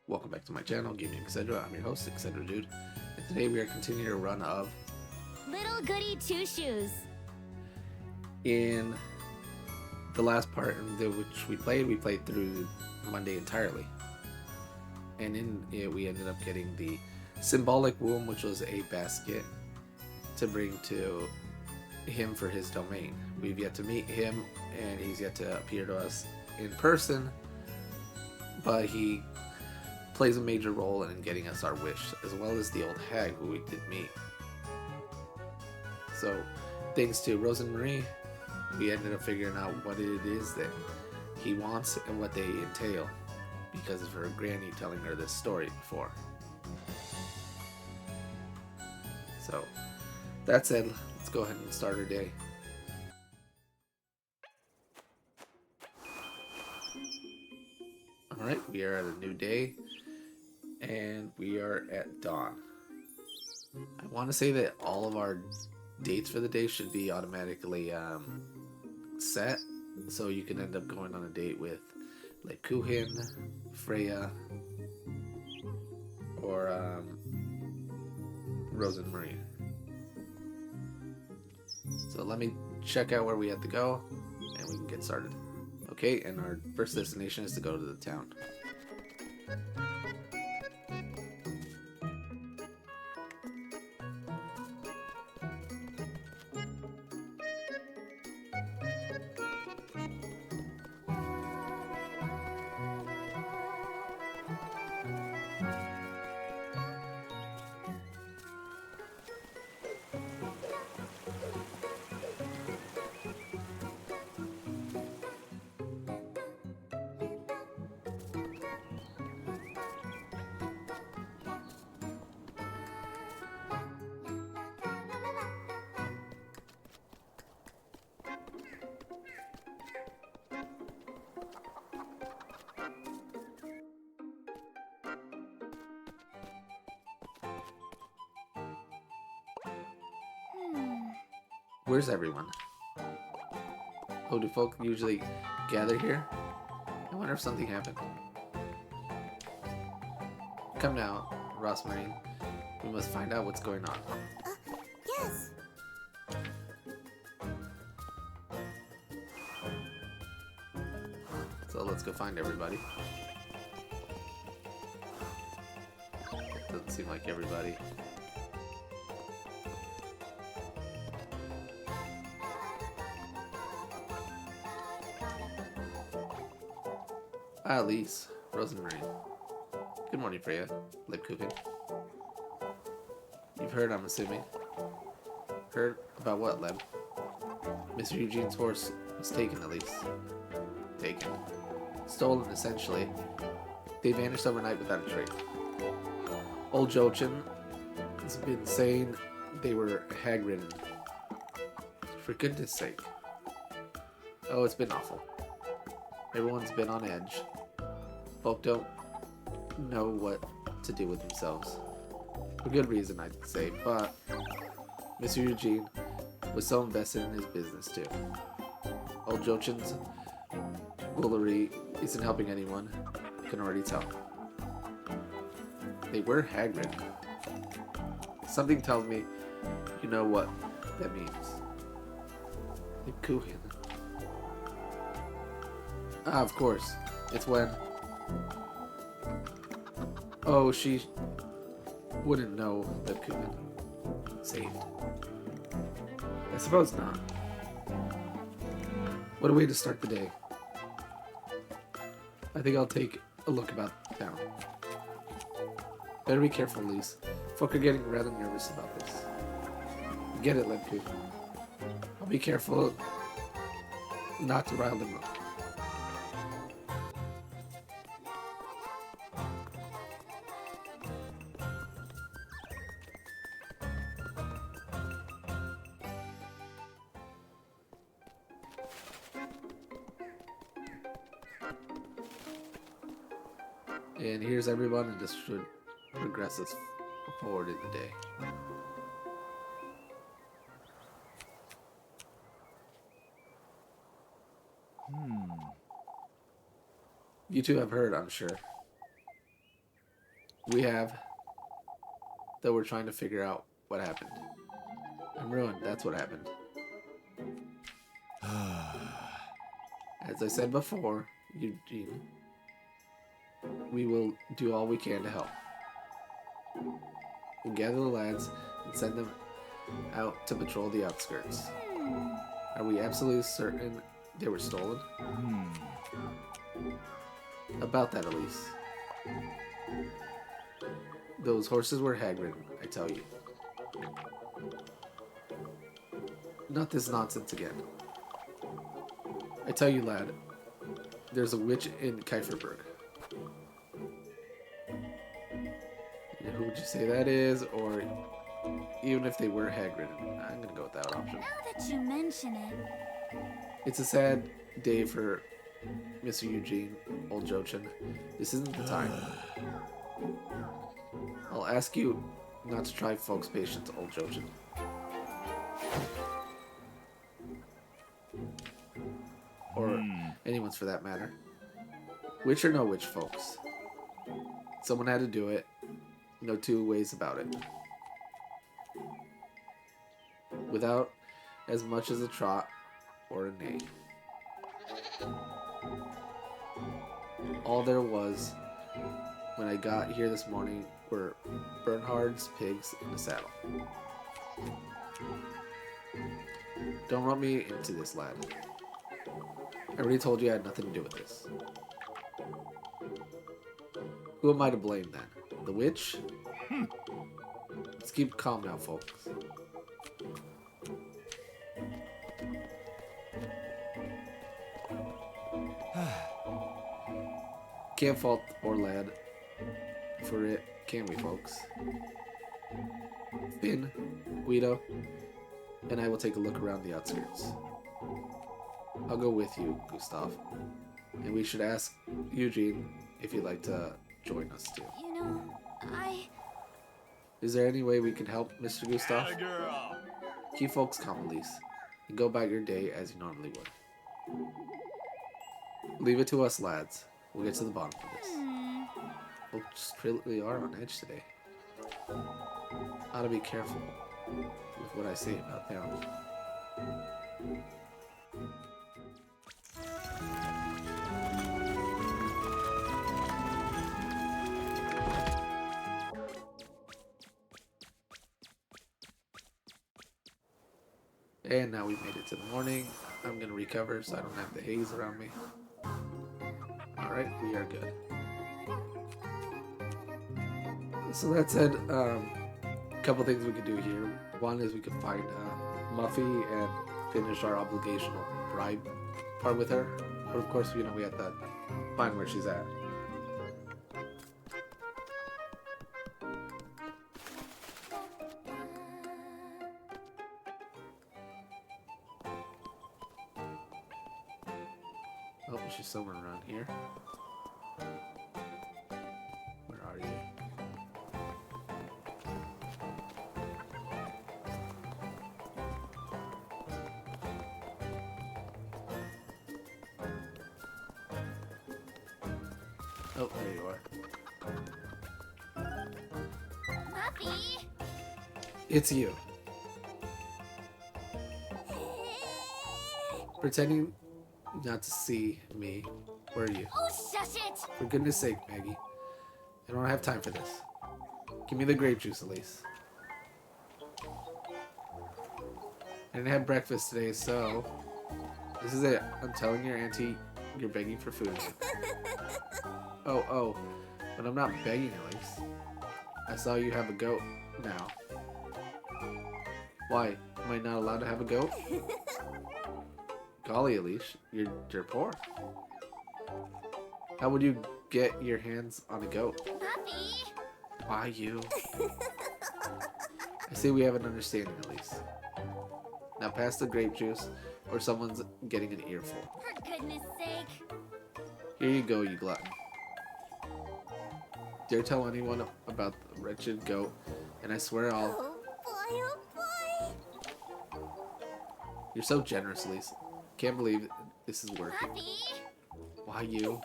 Welcome back to my channel, Gaming Etc. I'm your host, Etc. Dude, and today we are continuing a run of Little Goody Two Shoes. In the last part in which we played through Monday entirely, and in it we ended up getting the symbolic womb, which was a basket to bring to him for his domain. We've yet to meet him, and he's yet to appear to us in person, but he plays a major role in getting us our wish, as well as the old hag who we did meet. So, thanks to Rozenmarine, we ended up figuring out what it is that he wants and what they entail, because of her granny telling her this story before. So, that said, let's go ahead and start our day. Alright, we are at a new day, and we are at dawn. I want to say that all of our dates for the day should be automatically set, so you can end up going on a date with like Kuhin, Freya, or Rozenmarine. So let me check out where we have to go, and we can get started. Okay, and our first destination is to go to the town. Where's everyone? Oh, do folk usually gather here? I wonder if something happened. Come now, Rozenmarine. We must find out what's going on. Yes. So let's go find everybody. Doesn't seem like everybody. At least, Rozenmarine. Good morning, Freya. Lip cooking. You've heard, I'm assuming. Heard about what, Leb? Mr. Eugene's horse was taken, at least. Taken. Stolen, essentially. They vanished overnight without a trace. Old Jochin has been saying they were hag-ridden. For goodness sake. Oh, it's been awful. Everyone's been on edge. Folk don't know what to do with themselves. For good reason, I'd say, but Mr. Eugene was so invested in his business, too. Old Jochin's foolery isn't helping anyone. I can already tell. They were hag-ridden. Something tells me you know what that means. The Kuhin. Ah, of course. It's when... Oh, she wouldn't know that Kuhin saved. I suppose not. What a way to start the day. I think I'll take a look about town. Better be careful, Lise. Folk are getting rather nervous about this. Get it, Lemku. I'll be careful not to rile them up. And here's everyone, and this should progress us forward in the day. You two have heard, I'm sure. we have, though we're trying to figure out what happened. I'm ruined, that's what happened. As I said before, Eugene, we will do all we can to help. We'll gather the lads and send them out to patrol the outskirts. Are we absolutely certain they were stolen? About that, Elise. Those horses were hag-ridden, I tell you. Not this nonsense again. I tell you, lad, there's a witch in Kieferberg. Who would you say that is? Or even if they were hag-ridden, I'm gonna go with that option. Now that you mention it. It's a sad day for Mr. Eugene, old Jochin. This isn't the time. I'll ask you not to try folks' patience, old Jochin. Or anyone's for that matter. Witch or no witch, folks. Someone had to do it. No two ways about it. Without as much as a trot or a neigh. All there was when I got here this morning were Bernhard's pigs in the saddle. Don't run me into this, lad. I already told you I had nothing to do with this. Who am I to blame then? The witch? Let's keep calm now, folks. Can't fault the poor lad for it, can we, folks? Finn, Guido, and I will take a look around the outskirts. I'll go with you, Gustav. And we should ask Eugene if he'd like to join us too. You know, Is there any way we can help, Mr. Gustav? Keep folks calm, Elise, and go about your day as you normally would. Leave it to us, lads. We'll get to the bottom of this. Folks really are on edge today. Ought to be careful with what I say about them. And now we've made it to the morning. I'm gonna recover so I don't have the haze around me. Alright, we are good. So that said, a couple things we could do here. One is we could find Muffy and finish our obligational bribe part with her. But of course, you know, we have to find where she's at. Oh, she's somewhere around here. Where are you? Oh, there you are. Muffy! It's you. Pretending not to see me. Where are you? Oh, shush it! For goodness sake, Maggie. I don't have time for this. Give me the grape juice, Elise. I didn't have breakfast today, so... This is it. I'm telling your auntie you're begging for food. Oh, but I'm not begging, Elise. I saw you have a goat now. Why? Am I not allowed to have a goat? Golly, Elise, you're poor. How would you get your hands on a goat? Muffy! Why you? I see we have an understanding, Elise. Now pass the grape juice, or someone's getting an earful. For goodness sake. Here you go, you glutton. Dare tell anyone about the wretched goat, and I swear I'll... Oh boy. You're so generous, Elise. Can't believe this is working. Muffy! Why you?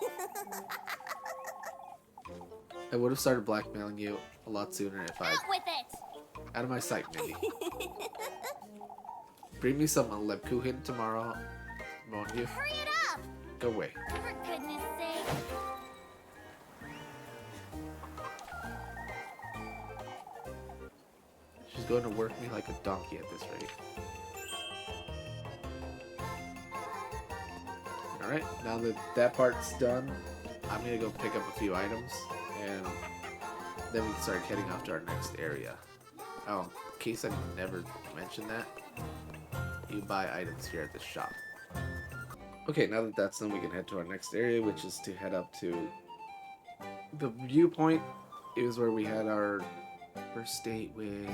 I would have started blackmailing you a lot sooner if I... Out with it! Out of my sight, maybe. Bring me some lebkuchen tomorrow, won't you? Hurry it up! Go away. For goodness sake. She's going to work me like a donkey at this rate. Alright, now that that part's done, I'm gonna go pick up a few items, and then we can start heading off to our next area. Oh, in case I never mentioned that, you buy items here at this shop. Okay, now that that's done, we can head to our next area, which is to head up to the viewpoint. It was where we had our first date with...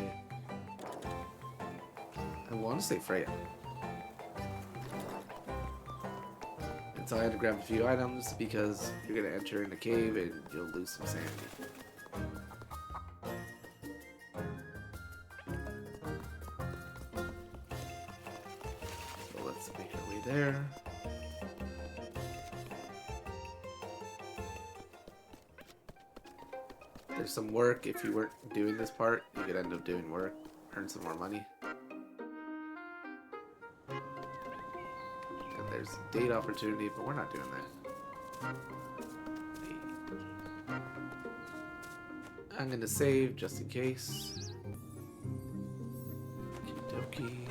I want to say Freya. And so I had to grab a few items because you're going to enter in the cave and you'll lose some sanity. So let's make our way there. There's some work. If you weren't doing this part, you could end up doing work, earn some more money. And there's a date opportunity, but we're not doing that. I'm gonna save just in case. Okie dokie.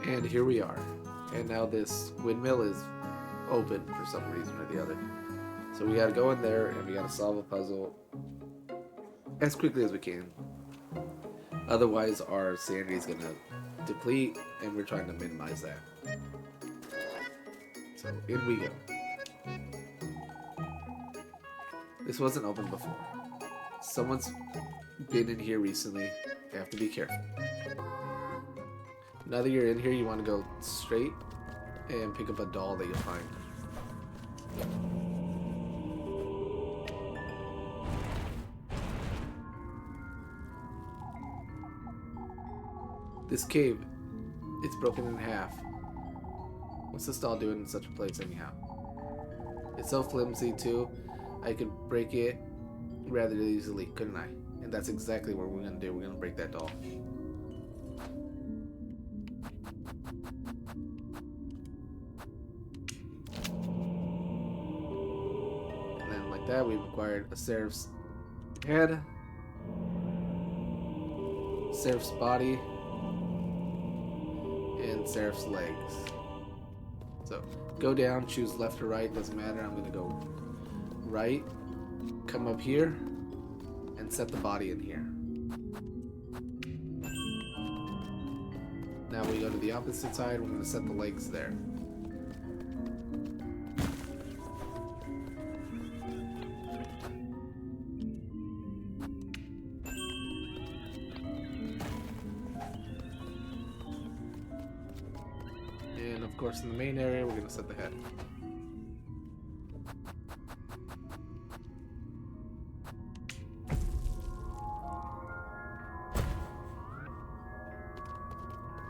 And here we are. And now this windmill is open for some reason or the other. So we gotta go in there and we gotta solve a puzzle as quickly as we can. Otherwise our sanity is gonna deplete and we're trying to minimize that. So in we go. This wasn't open before. Someone's been in here recently. You have to be careful. Now that you're in here, you want to go straight and pick up a doll that you'll find. This cave, it's broken in half. What's this doll doing in such a place anyhow? It's so flimsy too, I could break it rather easily, couldn't I? And that's exactly what we're gonna do, we're gonna break that doll. That we've acquired a Seraph's head, Seraph's body, and Seraph's legs. So go down, choose left or right, doesn't matter. I'm gonna go right, come up here, and set the body in here. Now we go to the opposite side, we're gonna set the legs there. Of course, in the main area, we're going to set the head.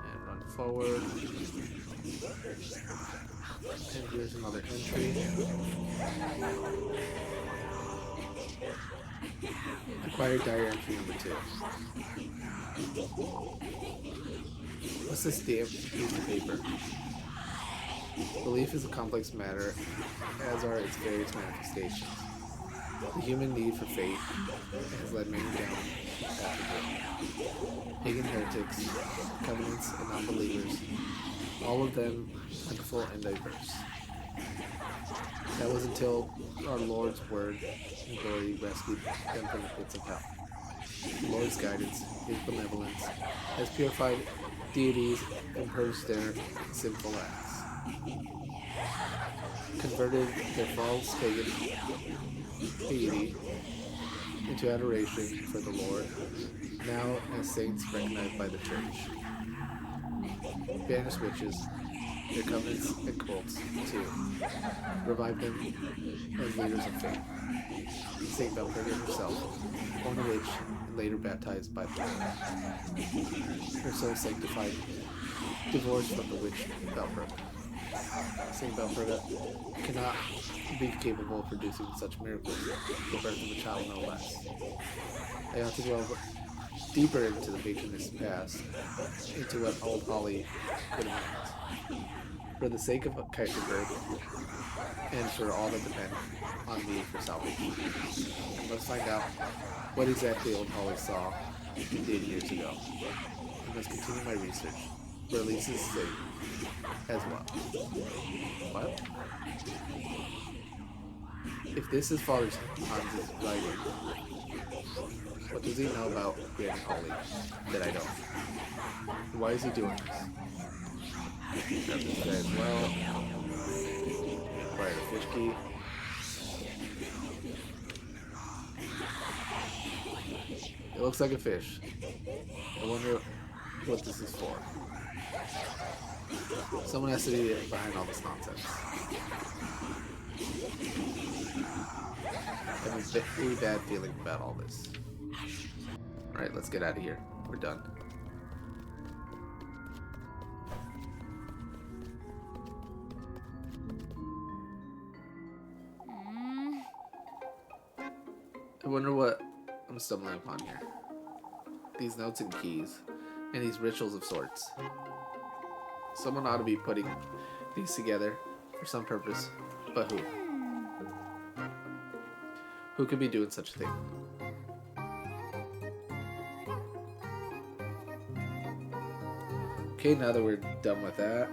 And run forward. And here's another entry. Acquired diary entry number 2. What's this damn piece of paper? Belief is a complex matter, as are its various manifestations. The human need for faith has led many down the path of guilt. Pagan heretics, covenants, and non-believers, all of them plentiful and diverse. That was until our Lord's word and glory rescued them from the pits of hell. The Lord's guidance, His benevolence, has purified deities and purged their sinful acts. Converted their false pagan deity into adoration for the Lord, now as saints recognized by the Church. banish witches, their covenants and cults, too. Revive them as leaders of faith. Saint Belfreda herself, born a witch and later baptized by the Lord. Her soul sanctified, divorced from the witch Belfreda. Saint Belfreda cannot be capable of producing such miracles, the birth of a child no less. I ought to delve deeper into the patroness past, into what old Holly could have meant. For the sake of a kite bird, and for all that depend on me for salvation. Let's find out what exactly old Holly saw and did years ago. I must continue my research, for Elise's sake as well. What? If this is Father Hans's writing, what does he know about Granny Holly that I don't? And why is he doing this? Grab this guy as well. Acquire the fish key. It looks like a fish. I wonder what this is for. Someone has to be behind all this nonsense. I have a very bad feeling about all this. Alright, let's get out of here. We're done. I wonder what I'm stumbling upon here. These notes and keys, and these rituals of sorts. Someone ought to be putting these together for some purpose, but who? Who could be doing such a thing? Okay, now that we're done with that,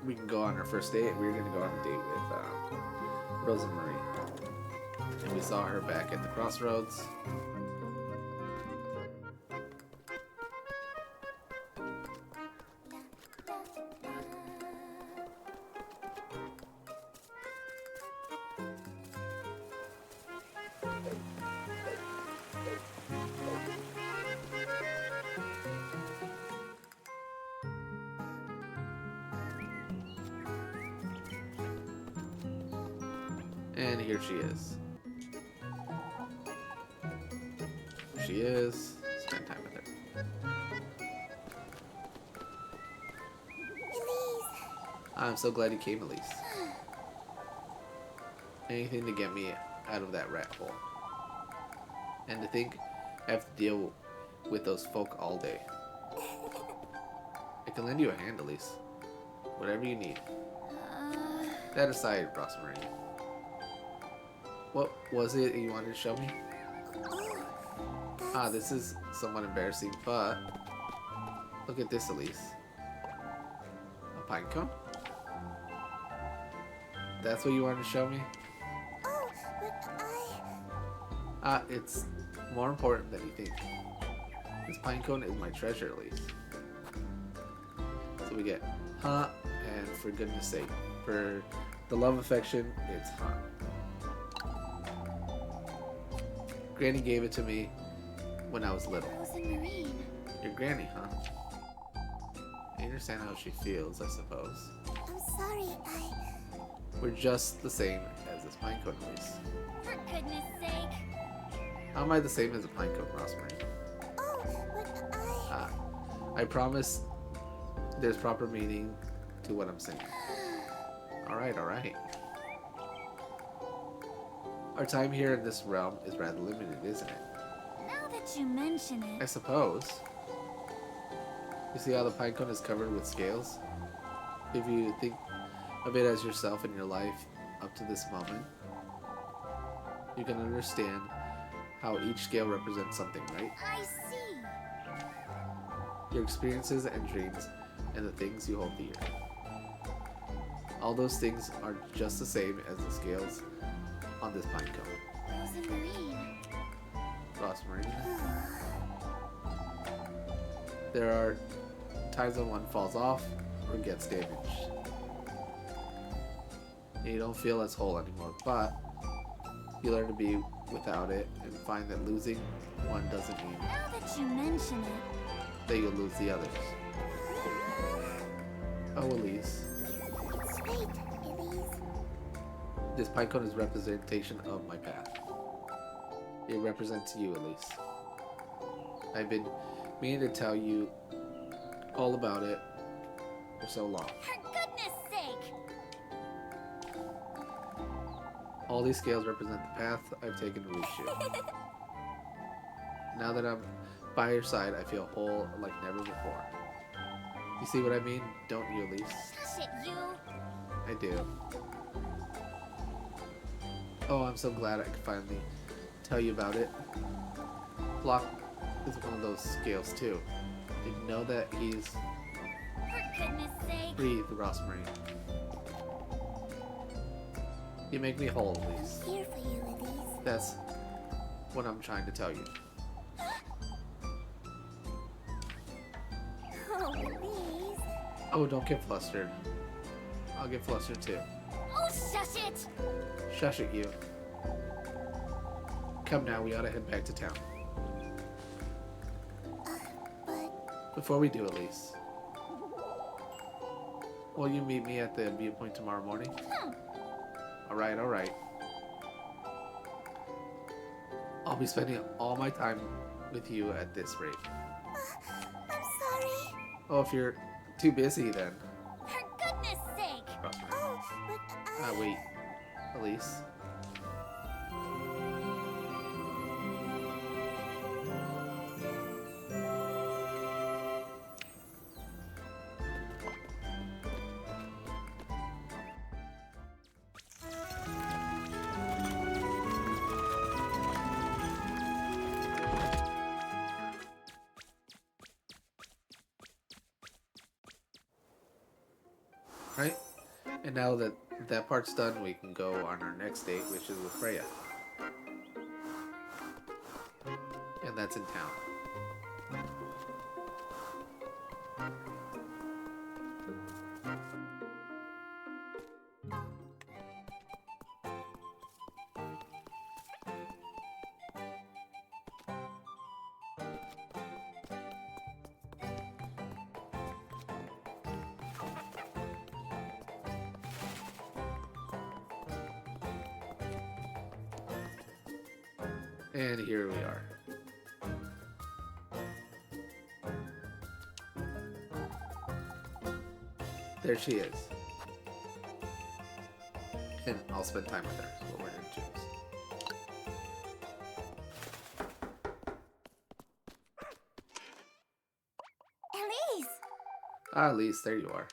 we can go on our first date. We're going to go on a date with Rozenmarine. And we saw her back at the crossroads. And here she is. She is. Spend time with her. Elise. I'm so glad you came, Elise. Anything to get me out of that rat hole. And to think I have to deal with those folk all day. I can lend you a hand, Elise. Whatever you need. That aside, Rozenmarine. What was it you wanted to show me? Ah, this is somewhat embarrassing, but look at this, Elise. A pine cone? That's what you wanted to show me? Oh, but It's more important than you think. This pine cone is my treasure, Elise. So we get, huh, and for goodness sake. For the love affection, it's huh. Granny gave it to me when I was little. Rozenmarine. Your granny, huh? I understand how she feels, I suppose. I'm sorry, We're just the same as this pinecone, Elise. For goodness sake. How am I the same as a pinecone, Rozenmarine? Oh, but I promise there's proper meaning to what I'm saying. Alright, alright. Our time here in this realm is rather limited, isn't it? Now that you mention I it. suppose. You see how the pinecone is covered with scales? If you think of it as yourself in your life up to this moment, you can understand how each scale represents something, right? I see. Your experiences and dreams and the things you hold dear. All those things are just the same as the scales on this pinecone. Rozenmarine. Rozenmarine. There are times when one falls off or gets damaged. And you don't feel as whole anymore, but you learn to be without it and find that losing one doesn't mean Now that you mention it. that you'll lose the others. Elise. It's fate, Elise. This pinecone is representation of my path. It represents you, Elise. I've been meaning to tell you all about it for so long. For goodness sake! All these scales represent the path I've taken to reach you. Now that I'm by your side, I feel whole like never before. You see what I mean? Don't you, Elise? Shit, you! I do. Oh, I'm so glad I could finally tell you about it. Flock is one of those scales too. Did you know that he's... For goodness sake! Breathe, Rozenmarine. You make me whole, Elise. I'm here for you, Elise. That's what I'm trying to tell you. Oh, Elise. Oh, don't get flustered. I'll get flustered too. Oh, shush it! Shush it, you. Come now, we ought to head back to town. But Before we do, Elise. Will you meet me at the viewpoint tomorrow morning? Alright, alright. I'll be spending all my time with you at this rate. I'm sorry. Oh, if you're too busy then. For goodness sake! Rozenmarine. Oh, but Wait. Elise. Right? And now that that part's done, we can go on our next date, which is with Freya. And that's in town. And here we are. There she is. And I'll spend time with her, is what we're going to choose. Elise! Ah, Elise, there you are.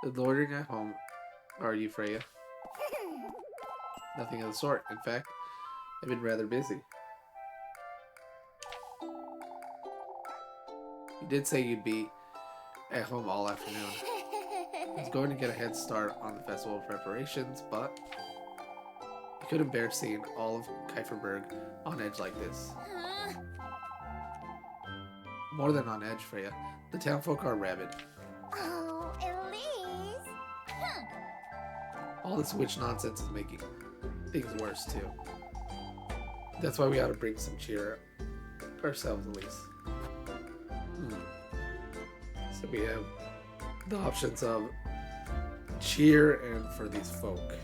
Loitering at home, are you, Freya? Nothing of the sort. In fact, I've been rather busy. You did say you'd be at home all afternoon. I was going to get a head start on the festival preparations, but I couldn't bear seeing all of Kieferberg on edge like this. More than on edge, Freya. The townfolk are rabid. Oh, Elise! All this witch nonsense is making things worse, too. That's why we ought to bring some cheer ourselves, at least. So we have the options of cheer and for these folk.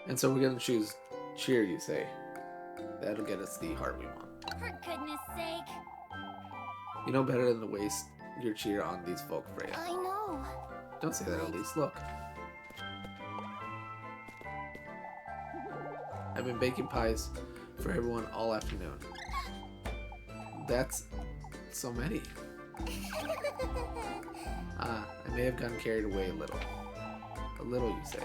And so we're going to choose cheer, you say. That'll get us the heart we want. For goodness sake! You know better than to waste your cheer on these folk, Freya. I know. Don't say that, Elise. Look. I've been baking pies for everyone all afternoon. That's so many. I may have gotten carried away a little. A little, you say.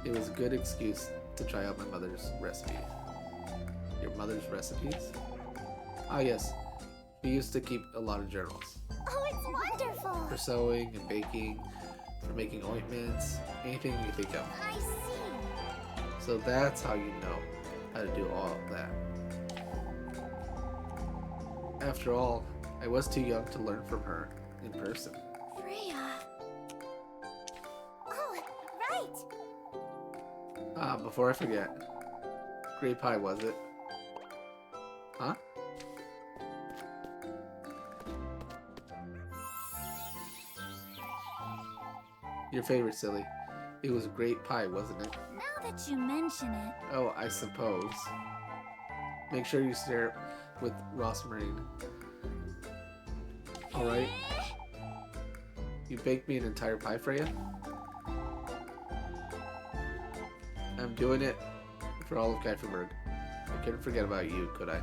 It was a good excuse to try out my mother's recipes. Your mother's recipes? Ah, yes. She used to keep a lot of journals. Oh, it's wonderful! For sewing and baking, for making ointments, anything you think of. I see. So that's how you know how to do all of that. After all, I was too young to learn from her in person. Freya. Oh, right! Ah, before I forget. Grape pie, was it? Huh? Your favorite, silly. It was grape pie, wasn't it? Now that you mention it. Oh, I suppose. Make sure you stare with Rozenmarine. Alright. You baked me an entire pie, Freya? I'm doing it for all of Geiferberg. I couldn't forget about you, could I?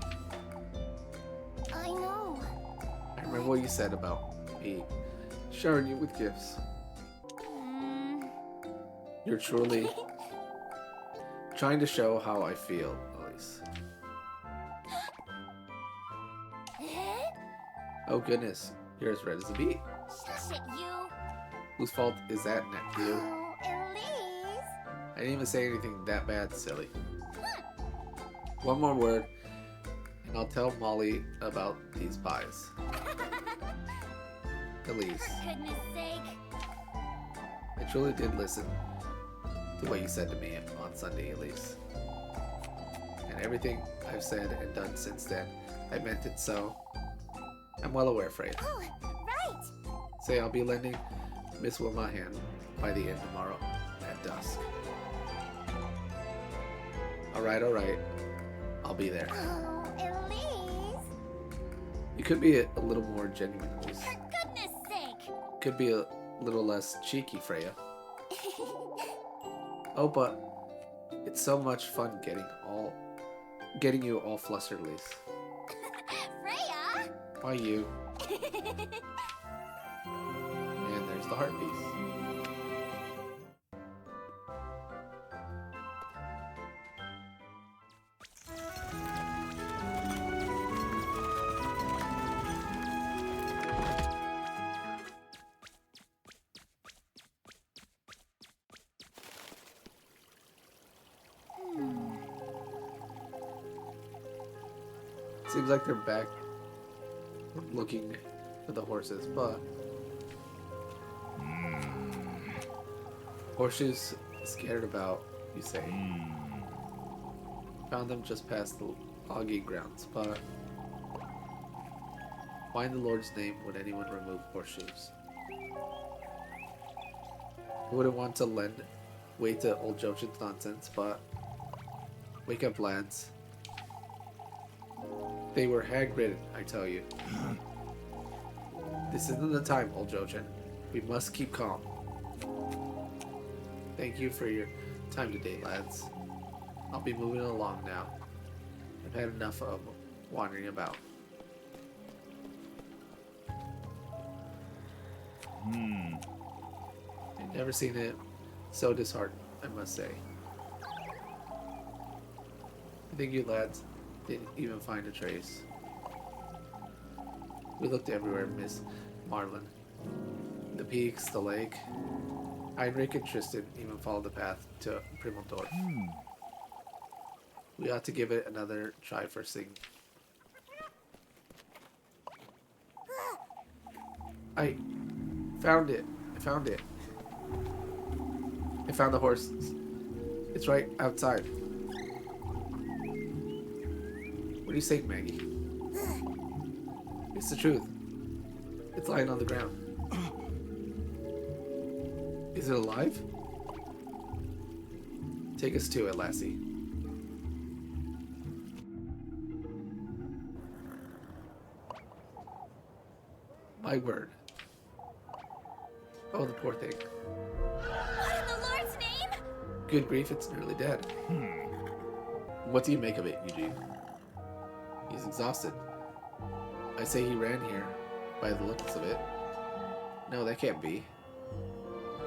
I know. I remember what you said about me showering you with gifts. You're truly trying to show how I feel, Elise. Oh goodness, you're as red as a bee. Shush it, you. Whose fault is that, you? Oh, Elise. I didn't even say anything that bad, silly. One more word, and I'll tell Molly about these pies. Elise, For goodness sake. I truly did listen to what you said to me on Sunday, Elise. And everything I've said and done since then, I meant it so. I'm well aware, Freya. Oh, right. Say I'll be lending Miss Wilma a hand by the end tomorrow at dusk. Alright. I'll be there. Oh, Elise. You could be a little more genuine, Elise. For goodness sake. Could be a little less cheeky, Freya. Oh, but it's so much fun getting you all flustered, Elise. Freya. Why you? And there's the heart piece. Seems like they're back looking for the horses, but Horseshoes scared about, you say. Found them just past the logging grounds, but why in the Lord's name would anyone remove horseshoes? I wouldn't want to lend weight to old Jochen's nonsense, but wake up, lads. They were hag-ridden, I tell you. This isn't the time, old Jochen. We must keep calm. Thank you for your time today, lads. I'll be moving along now. I've had enough of wandering about. I've never seen it so disheartened, I must say. I think you lads didn't even find a trace. We looked everywhere, Miss Marlin. The peaks, the lake. Heinrich and Tristan even followed the path to Primeldorf. We ought to give it another try first thing. I found it. I found it. I found the horses. It's right outside. What do you say, Maggie? It's the truth. It's lying on the ground. Is it alive? Take us to it, lassie. My word. Oh, the poor thing. What in the Lord's name? Good grief, it's nearly dead. What do you make of it, Eugene? He's exhausted. I say he ran here, by the looks of it. No, that can't be.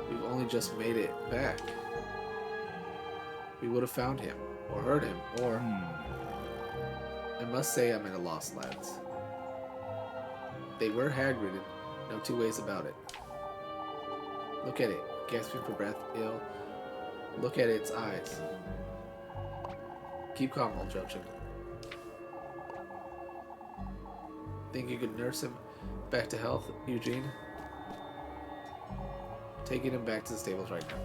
We've only just made it back. We would have found him, or heard him, or... I must say I'm at a loss, lads. They were hag-ridden, no two ways about it. Look at it, gasping for breath, ill. Look at its eyes. Keep calm, old Jochen. Think you could nurse him back to health, Eugene? Taking him back to the stables right now.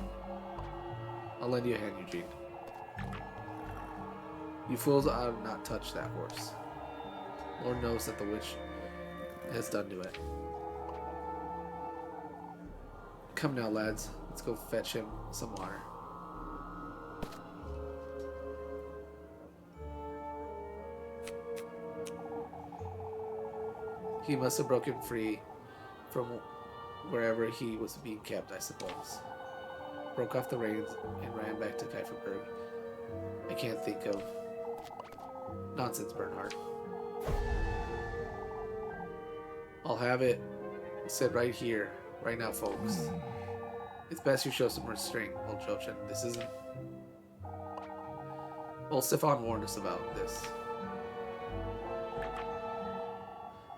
I'll lend you a hand, Eugene. You fools ought to not touch that horse. Lord knows that the witch has done to it. Come now, lads. Let's go fetch him some water. He must have broken free from wherever he was being kept, I suppose. Broke off the reins and ran back to Kieferberg. I can't think of... Nonsense, Bernhardt. I'll have it said right here, right now, folks. It's best you show some restraint, old Jochin. This isn't... Old Stefan warned us about this.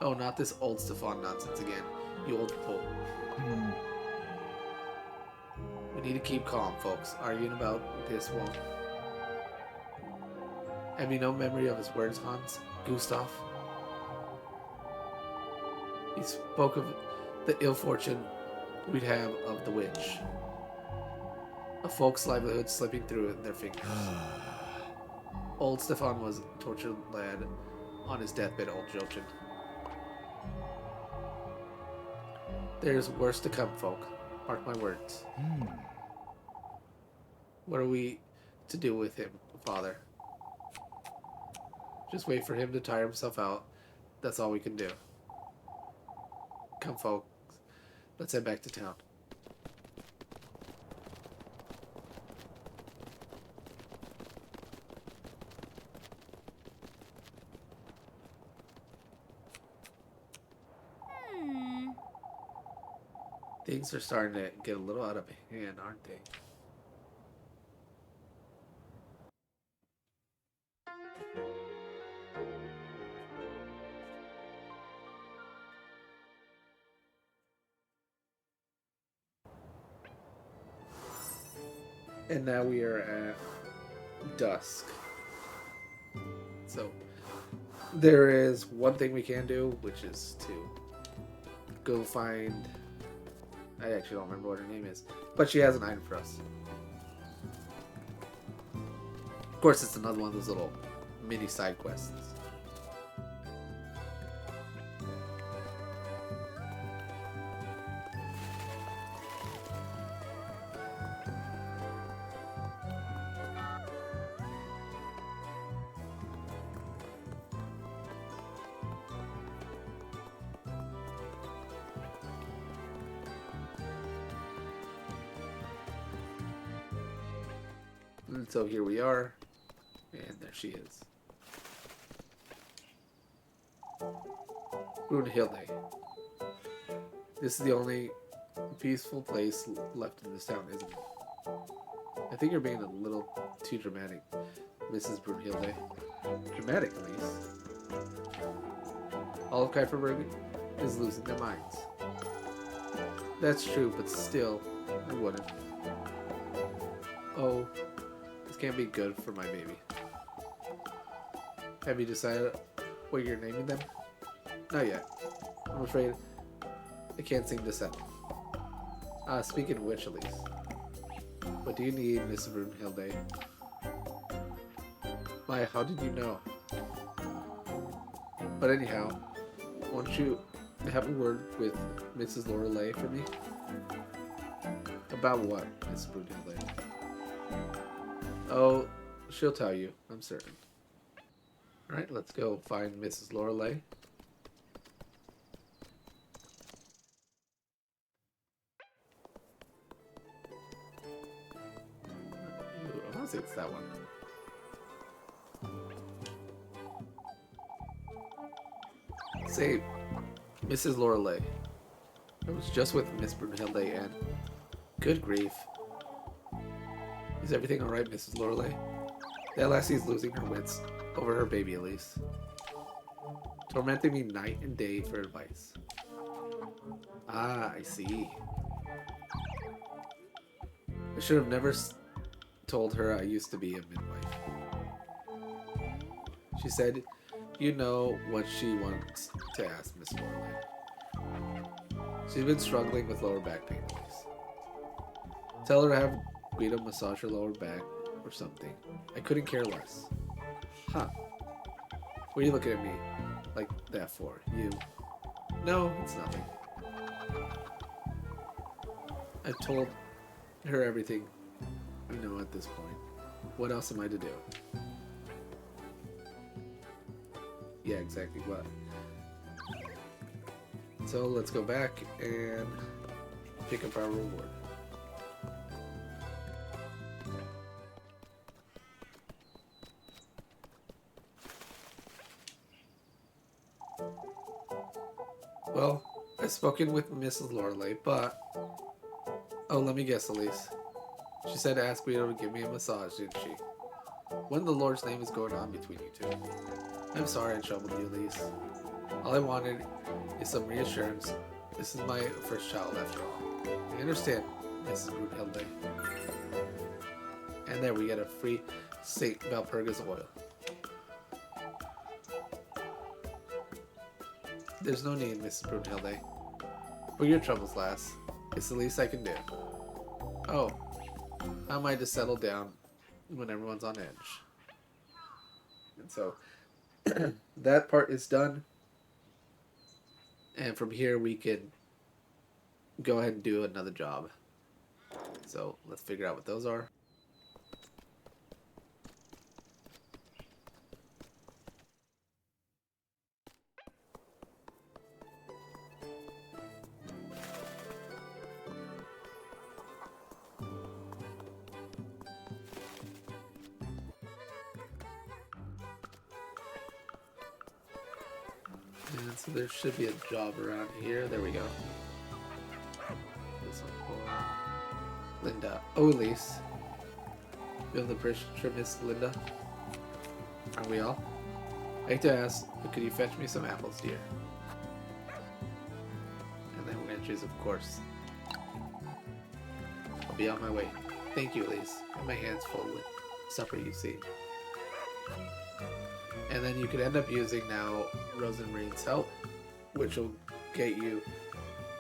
Oh, not this old Stefan nonsense again. You old fool. We need to keep calm, folks. Arguing about this won't... Have you no memory of his words, Hans? Gustav? He spoke of the ill fortune we'd have of the witch. A folk's livelihood slipping through their fingers. Old Stefan was a tortured lad on his deathbed, old Jochin. There's worse to come, folk. Mark my words. What are we to do with him, father? Just wait for him to tire himself out. That's all we can do. Come, folks. Let's head back to town. Things are starting to get a little out of hand, aren't they? And now we are at Dusk. So there is one thing we can do, which is to go find... I actually don't remember what her name is, but she has an item for us. Of course, it's another one of those little mini side quests. And so here we are, and there she is. Brunhilde. This is the only peaceful place left in this town, isn't it? I think you're being a little too dramatic, Mrs. Brunhilde. Dramatic, at least. All of Kieferberg is losing their minds. That's true, but still, I wouldn't. Oh, this can't be good for my baby. Have you decided what you're naming them? Not yet. I'm afraid I can't seem to settle. Speaking of which, at least. What do you need, Miss Brunhilde? Why, how did you know? But anyhow, won't you have a word with Mrs. Lorelei for me? About what, Miss Brunhilde? Oh, she'll tell you, I'm certain. Alright, let's go find Mrs. Lorelei. I want to say it's that one. Say, Mrs. Lorelei. I was just with Miss Brunhilde and... Good grief. Is everything alright, Mrs. Lorelei? That lassie's losing her wits. Over her baby, at least. Tormenting me night and day for advice. Ah, I see. I should have never told her I used to be a midwife. She said, you know what she wants to ask, Miss Lorelei. She's been struggling with lower back pain, at least. Tell her to have Guido massage her lower back or something. I couldn't care less. Huh. What are you looking at me like that for? You? No, it's nothing. her everything I know at this point. What else am I to do? Yeah, exactly what. So let's go back and pick up our reward. Well, I've spoken with Mrs. Lorelei, but... Oh, let me guess, Elise. She said to ask Guido to give me a massage, didn't she? What in the Lord's name is going on between you two? I'm sorry I troubled you, Elise. All I wanted is some reassurance. This is my first child, after all. I understand, Mrs. Brunhilde. And there we get a free St. Valpurga's oil. There's no need, Mrs. Brunhilde. For your troubles, lass. It's the least I can do. Oh, how am I to settle down when everyone's on edge? And so, that part is done. And from here we can go ahead and do another job. So, let's figure out what those are. And so there should be a job around here. There we go. This one for Linda. Oh, Elise. Feeling the pressure, Miss Linda? Aren't we all? I hate to ask, but could you fetch me some apples, dear? And then we're gonna choose, of course. I'll be on my way. Thank you, Elise. I have my hands full with supper, you see. And then you could end up using now Rozenmarine's help, which will get you,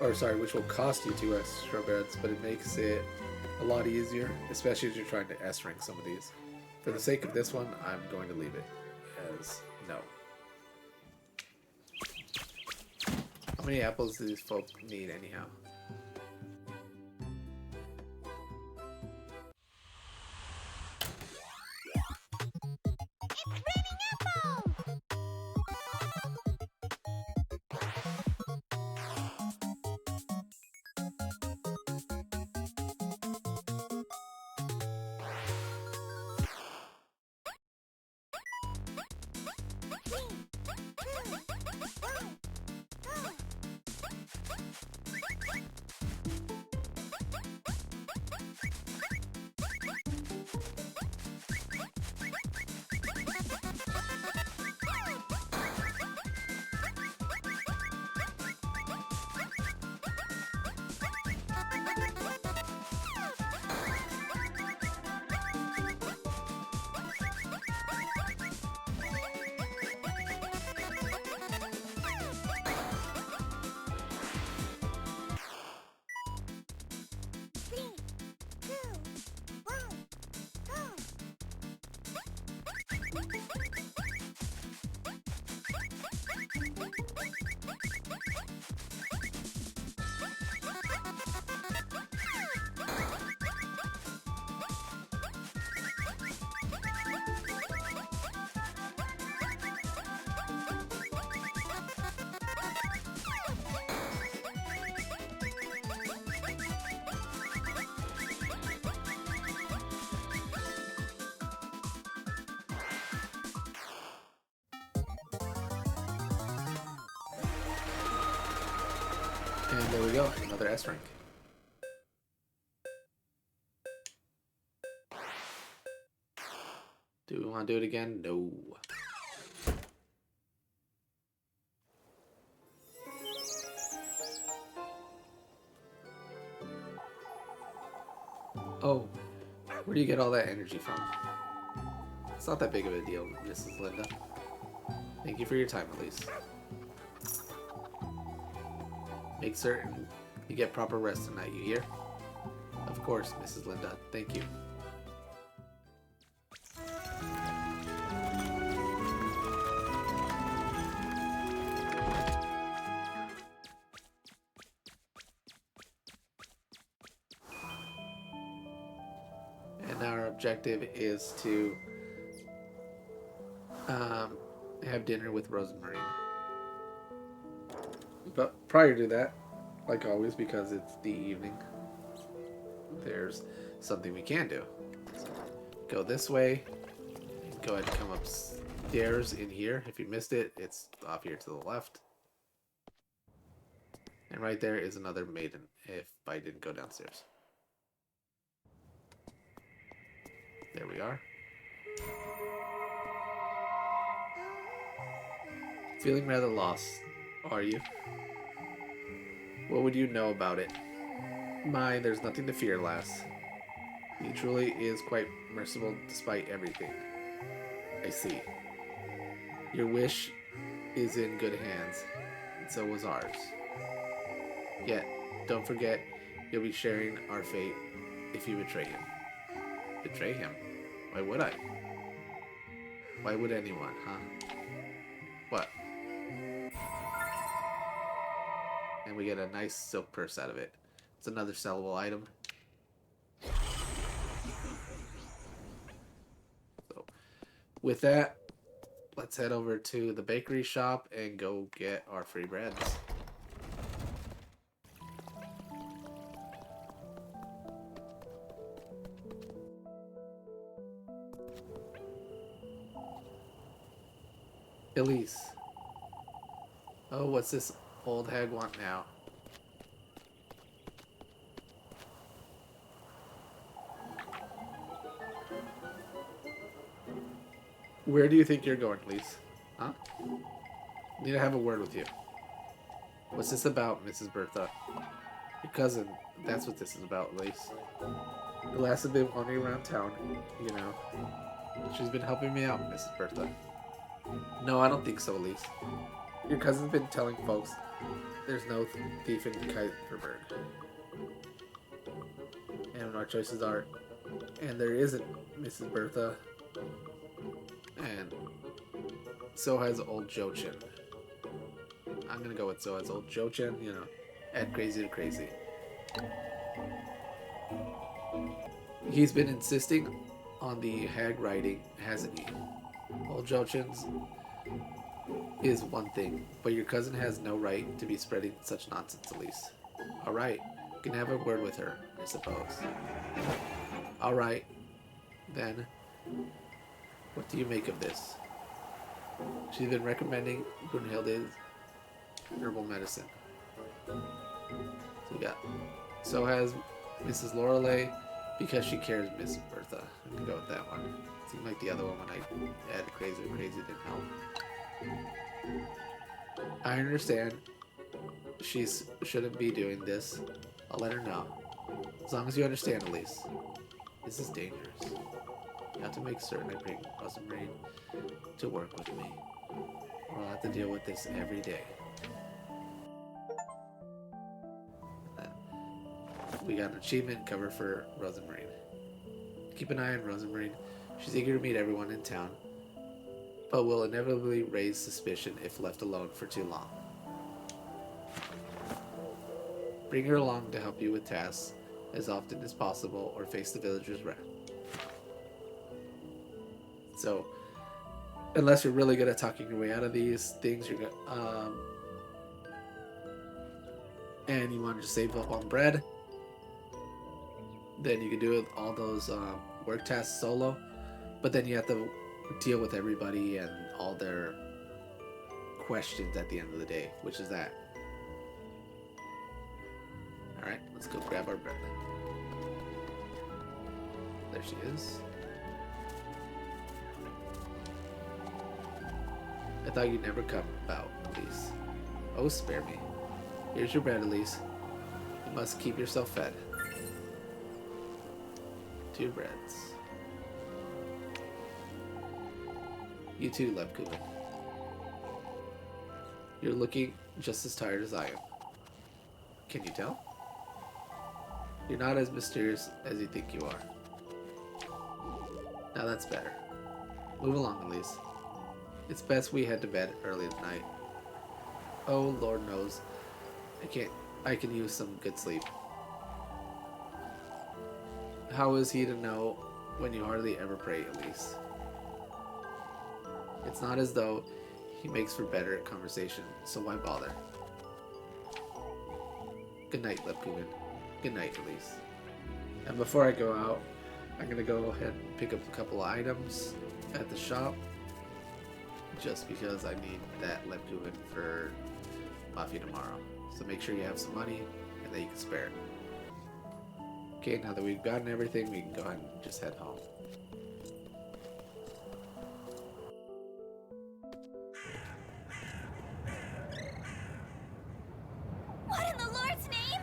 or sorry, which will cost you 2 extra beds, but it makes it a lot easier, especially as you're trying to S-rank some of these. For the sake of this one, I'm going to leave it as no. How many apples do these folk need anyhow? And there we go, another S rank. Do we want to do it again? No. Oh, where do you get all that energy from? It's not that big of a deal, Mrs. Linda. Thank you for your time, Elise. Make certain you get proper rest tonight, you hear? Of course, Mrs. Linda. Thank you. And our objective is to have dinner with Rozenmarine. But prior to that, like always, because it's the evening, there's something we can do. So go this way. Go ahead and come upstairs in here. If you missed it, it's off here to the left. And right there is another maiden, if I didn't go downstairs. There we are. Feeling rather lost, are you? What would you know about it? My, there's nothing to fear, lass. He truly is quite merciful despite everything. I see. Your wish is in good hands, and so was ours. Yet, don't forget, you'll be sharing our fate if you betray him. Betray him? Why would I? Why would anyone, huh? What? And we get a nice silk purse out of it. It's another sellable item. So, with that, let's head over to the bakery shop and go get our free breads. Elise. Oh, what's this old hag want now? Where do you think you're going, Elise? Huh? Need to have a word with you. What's this about, Mrs. Bertha? Your cousin, that's what this is about, Elise. The lass has been wandering around town, you know. She's been helping me out, Mrs. Bertha. No, I don't think so, Elise. Your cousin's been telling folks there's no thief in Kaiserberg. And our choices are, and there isn't, Mrs. Bertha. And so has old Jochin. I'm gonna go with so has old Jochin, you know, add crazy to crazy. He's been insisting on the hag riding, hasn't he? Old Jochin's is one thing, but your cousin has no right to be spreading such nonsense, Elise. Alright, you can have a word with her, I suppose. Alright, then, what do you make of this? She's been recommending Brunhilde's herbal medicine. So we got, so has Mrs. Lorelei, because she cares, Mrs. Bertha. I'm gonna go with that one. Seemed like the other one when I added crazy didn't help. I understand she shouldn't be doing this. I'll let her know. As long as you understand, Elise. This is dangerous. You have to make certain I bring Rozenmarine to work with me, or I'll have to deal with this every day. And then we got an achievement cover for Rozenmarine. Keep an eye on Rozenmarine. She's eager to meet everyone in town, but will inevitably raise suspicion if left alone for too long. Bring her along to help you with tasks as often as possible, or face the villagers' wrath. So, unless you're really good at talking your way out of these things, you're gonna, and you want to save up on bread, then you can do all those work tasks solo. But then you have to deal with everybody and all their questions at the end of the day, which is that. Alright, let's go grab our bread. There she is. I thought you'd never come about, Elise. Oh, spare me. Here's your bread, Elise. You must keep yourself fed. 2 breads. You too, Lebkuchen. You're looking just as tired as I am. Can you tell? You're not as mysterious as you think you are. Now that's better. Move along, Elise. It's best we head to bed early tonight. Oh, Lord knows. I can use some good sleep. How is he to know when you hardly ever pray, Elise. It's not as though he makes for better conversation, so why bother? Good night, Lepkumin. Good night, Elise. And before I go out, I'm gonna go ahead and pick up a couple of items at the shop, just because I need that Lepkumin for Muffy tomorrow. So make sure you have some money and that you can spare it. Okay, now that we've gotten everything, we can go ahead and just head home. What in the Lord's name?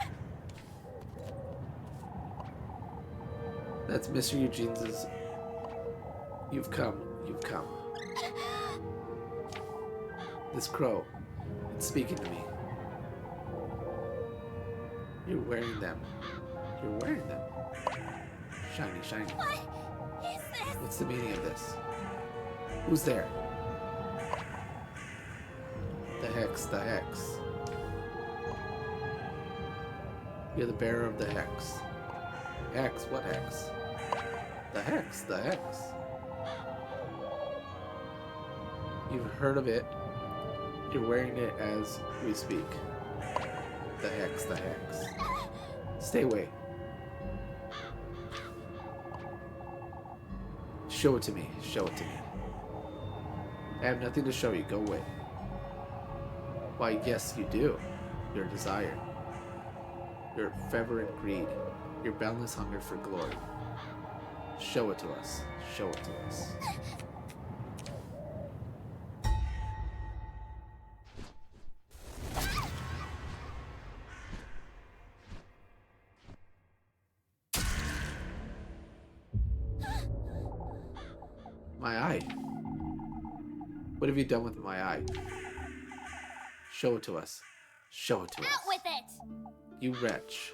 That's Mr. Eugene's. You've come. You've come. This crow, it's speaking to me. You're wearing them. You're wearing them. Shiny, shiny. What is this? What's the meaning of this? Who's there? The hex, the hex. You're the bearer of the hex. Hex? What hex? The hex, the hex. You've heard of it. You're wearing it as we speak. The hex, the hex. Stay away. Show it to me. Show it to me. I have nothing to show you. Go away. Why, yes, you do. Your desire. Your fervent greed. Your boundless hunger for glory. Show it to us. Show it to us. My eye. What have you done with my eye? Show it to us. Show it to us. Out with it! You wretch.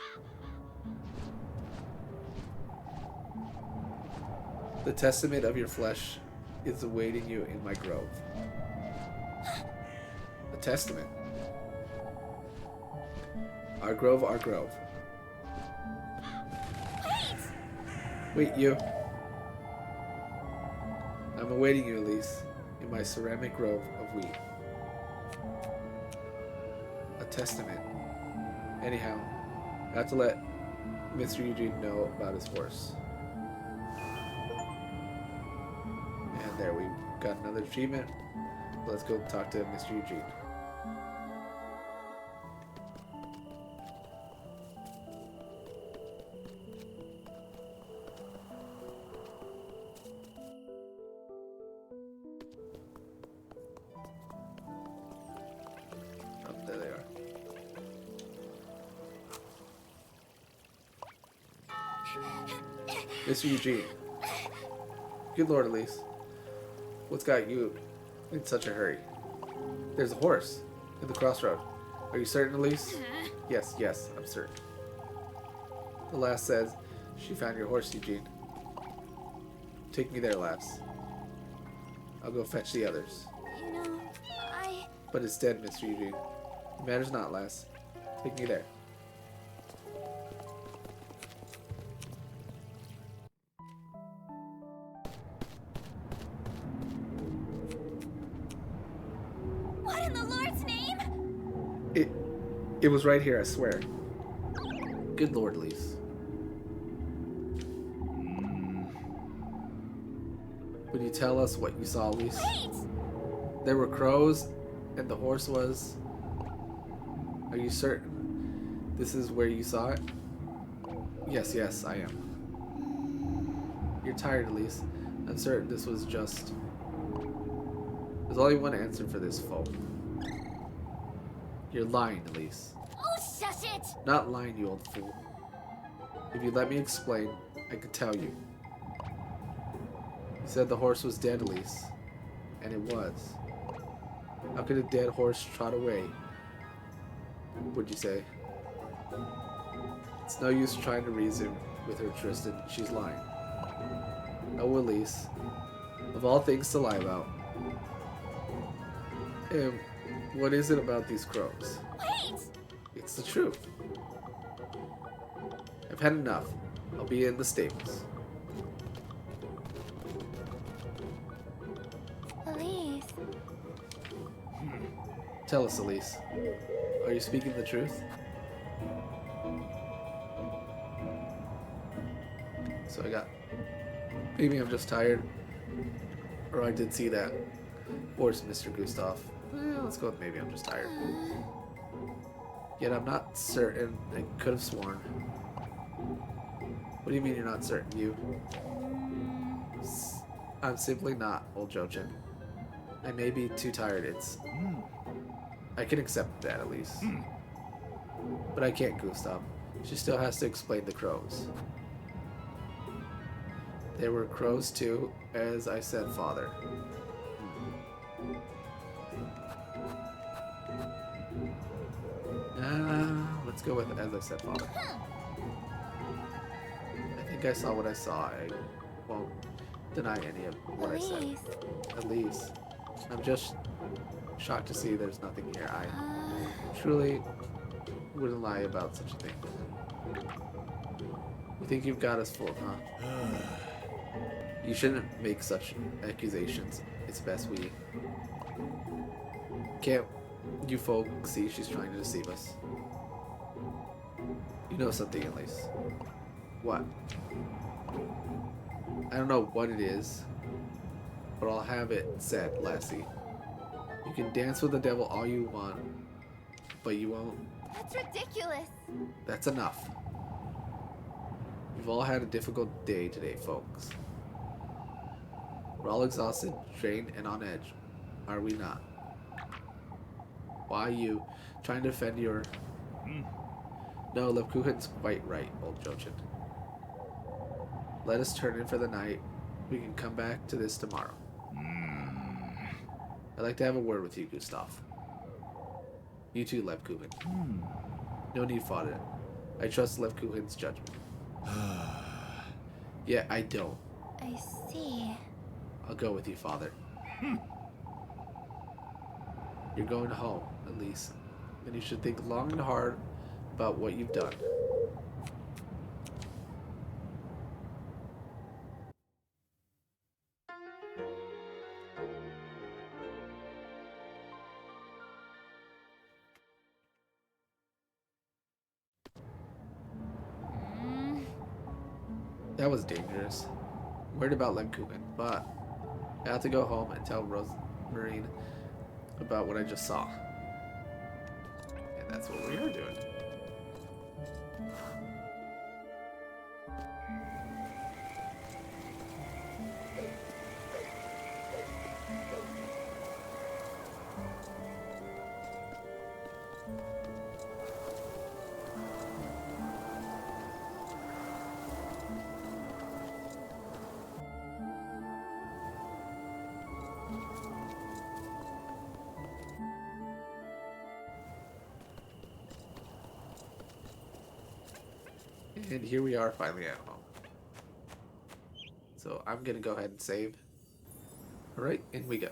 The testament of your flesh is awaiting you in my grove. A testament. Our grove, our grove. Wait! Wait, you. I'm awaiting you, Elise, in my ceramic grove of wheat. A testament. Anyhow, I have to let Mr. Eugene know about his horse. And there, we got another achievement. Let's go talk to Mr. Eugene. Oh, there they are. Mr. Eugene. Good Lord, Elise. What's got you in such a hurry? There's a horse in the crossroad. Are you certain, Elise? Yes, yes, I'm certain. The lass says she found your horse, Eugene. Take me there, lass. I'll go fetch the others. You know, But it's dead, Mr. Eugene. It matters not, lass. Take me there. What in the Lord's name? It was right here, I swear. Good Lord, Elise. Would you tell us what you saw, Elise? Wait! There were crows, and the horse was... Are you certain this is where you saw it? Yes, yes, I am. You're tired, Elise. I'm certain this was just... There's only one answer for this, foe. You're lying, Elise. Oh, shush it! Not lying, you old fool. If you let me explain, I could tell you. You said the horse was dead, Elise. And it was. How could a dead horse trot away? Would you say? It's no use trying to reason with her, Tristan. She's lying. Oh, Elise. Of all things to lie about. And what is it about these crows? Wait! It's the truth. I've had enough. I'll be in the stables. Tell us, Elise. Are you speaking the truth? So I got... Maybe I'm just tired. Or I did see that horse, Mr. Gustav. Let's go with maybe I'm just tired. Yet I'm not certain. I could have sworn. What do you mean you're not certain? You? I'm simply not, old Jochin. I may be too tired. I can accept that at least. But I can't, Gustav. She still has to explain the crows. There were crows too, as I said, Father. Let's go with as I said, Father. I think I saw what I saw. I won't deny any of what I said. At least. I'm just shocked to see there's nothing here. I truly wouldn't lie about such a thing. You think you've got us fooled, huh? You shouldn't make such accusations. It's best we... Can't you folk see she's trying to deceive us? You know something at least. What? I don't know what it is, but I'll have it said, lassie. You can dance with the devil all you want, but you won't. That's ridiculous. That's enough. We've all had a difficult day today, folks. We're all exhausted, drained, and on edge, are we not? Why are you trying to defend your... No, Lebkuchen's quite right, old Jochin. Let us turn in for the night. We can come back to this tomorrow. I'd like to have a word with you, Gustav. You too, Lebkuchen. No need for it. I trust Lebkuchen's judgment. Yeah, I don't. I see. I'll go with you, Father. You're going home, at least. And you should think long and hard about what you've done. That was dangerous. Worried about Lebkuchen, but I have to go home and tell Rozenmarine about what I just saw. And that's what we are doing. And here we are finally at home. So I'm gonna go ahead and save. Alright, in we go.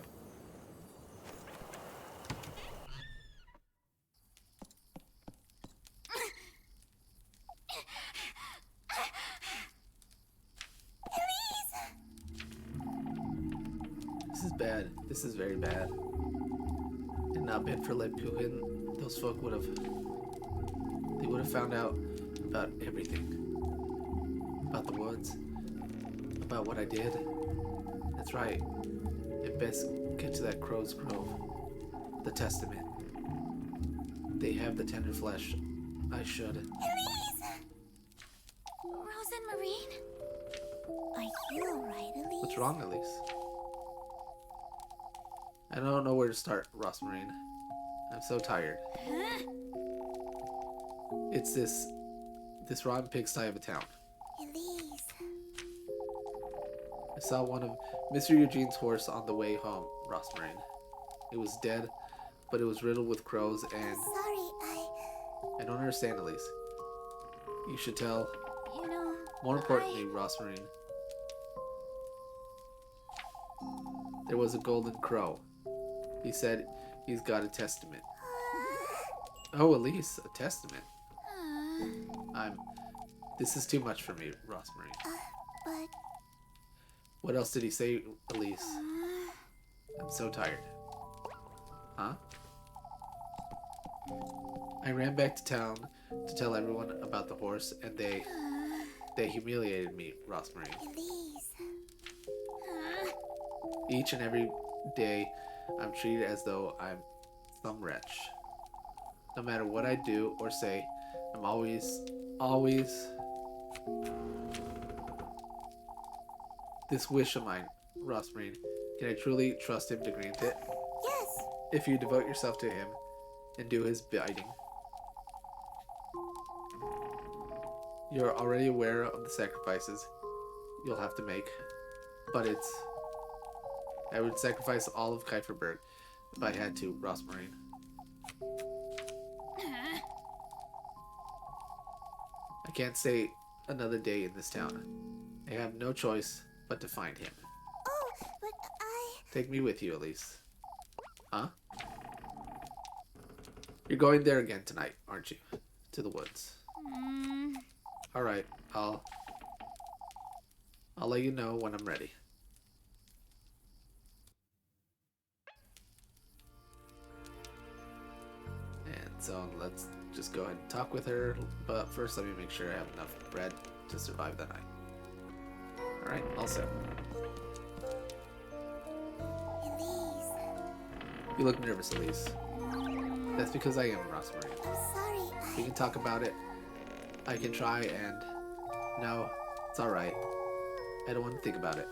This is bad. This is very bad. Had it not been for Lebkuchen, those folk would have... They would have found out about everything. About the woods. About what I did. That's right. I'd best get to that crow's grove. The testament. They have the tender flesh. I should. Elise! Rozenmarine? Are you alright, Elise? What's wrong, Elise? I don't know where to start, Rozenmarine. I'm so tired. Huh? It's this rotten pigsty of a town. Elise. I saw one of Mr. Eugene's horse on the way home, Rozenmarine. It was dead, but it was riddled with crows and... Sorry, I don't understand, Elise. You should tell. You know... More importantly, Rozenmarine. There was a golden crow. He said he's got a testament. Oh, Elise, a testament. This is too much for me, Rozenmarine. But... What else did he say, Elise? I'm so tired. Huh? I ran back to town to tell everyone about the horse, and they humiliated me, Rozenmarine. Elise. Each and every day, I'm treated as though I'm some wretch. No matter what I do or say, I'm always... This wish of mine, Rozenmarine, can I truly trust him to grant it? Yes. If you devote yourself to him and do his bidding. You're already aware of the sacrifices you'll have to make, but I would sacrifice all of Kieferberg if I had to, Rozenmarine. I can't stay another day in this town. I have no choice but to find him. Oh, but I... Take me with you, Elise. Huh? You're going there again tonight, aren't you? To the woods. Alright, I'll let you know when I'm ready. And so let's just go ahead and talk with her, but first let me make sure I have enough bread to survive the night. Alright, also. Elise. You look nervous, Elise. That's because I am, Rozenmarine. I'm sorry. We can talk about it. I can try and... No, it's alright. I don't want to think about it.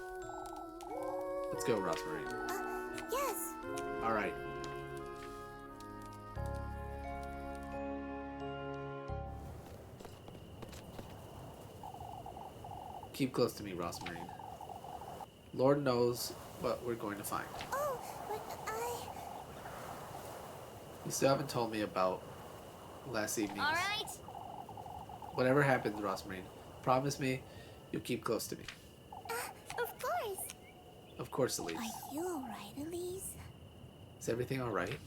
Let's go, Rozenmarine. Yes. Alright. Keep close to me, Rozenmarine. Lord knows what we're going to find. Oh, but I... You still haven't told me about last evening's. All right. Whatever happens, Rozenmarine, promise me you'll keep close to me. Of course. Of course, Elise. Are you all right, Elise? Is everything all right?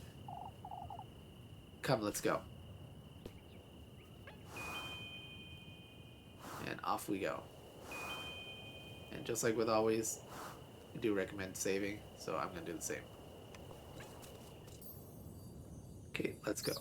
Come, let's go. And off we go. And just like with always, I do recommend saving, so I'm going to do the same. Okay, let's go.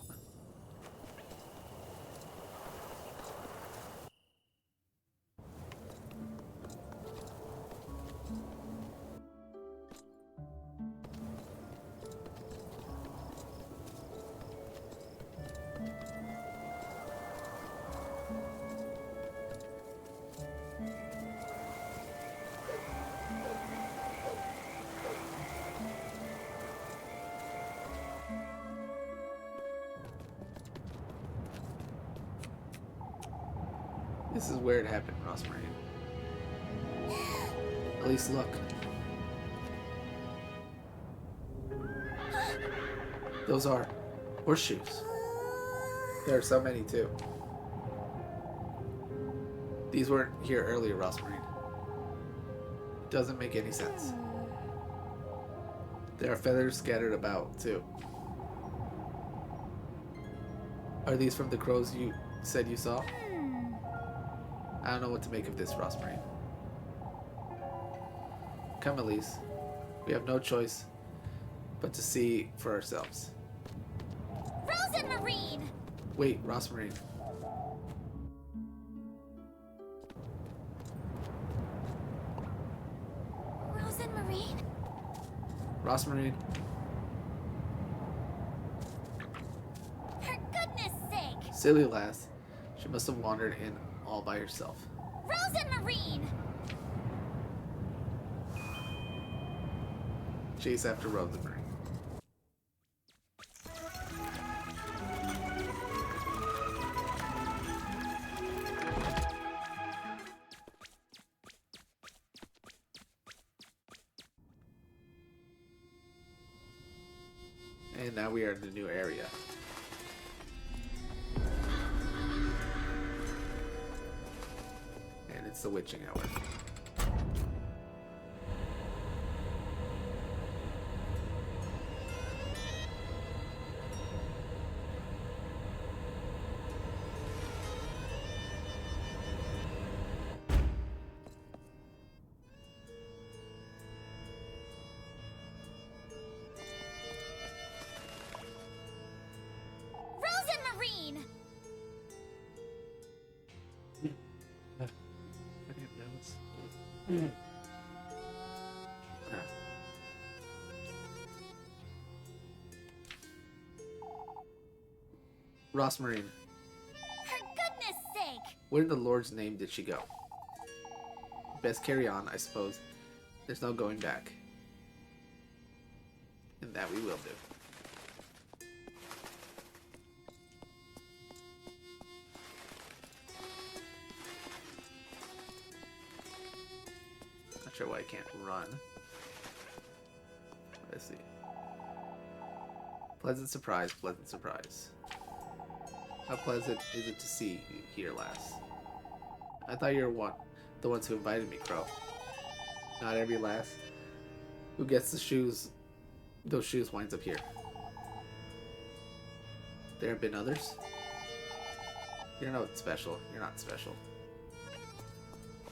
This is where it happened, Rozenmarine. At least look. Those are horseshoes. There are so many too. These weren't here earlier, Rozenmarine. Doesn't make any sense. There are feathers scattered about too. Are these from the crows you said you saw? I don't know what to make of this, Rozenmarine. Come, Elise. We have no choice but to see for ourselves. Rozenmarine! Wait, Rozenmarine. Rozenmarine? Rozenmarine. For goodness sake! Silly lass. She must have wandered in all by herself. Rozenmarine! Chase after Rozenmarine. And now we are in the new area. And it's the witching hour. I didn't notice. Rozenmarine, For goodness sake! where in the Lord's name did she go? Best carry on, I suppose. There's no going back. And that we will do. Not sure why I can't run. Let's see. Pleasant surprise, pleasant surprise. How pleasant is it to see you here, lass? I thought you were the ones who invited me, Crow. Not every lass who gets those shoes winds up here. There have been others? You're not special. You're not special.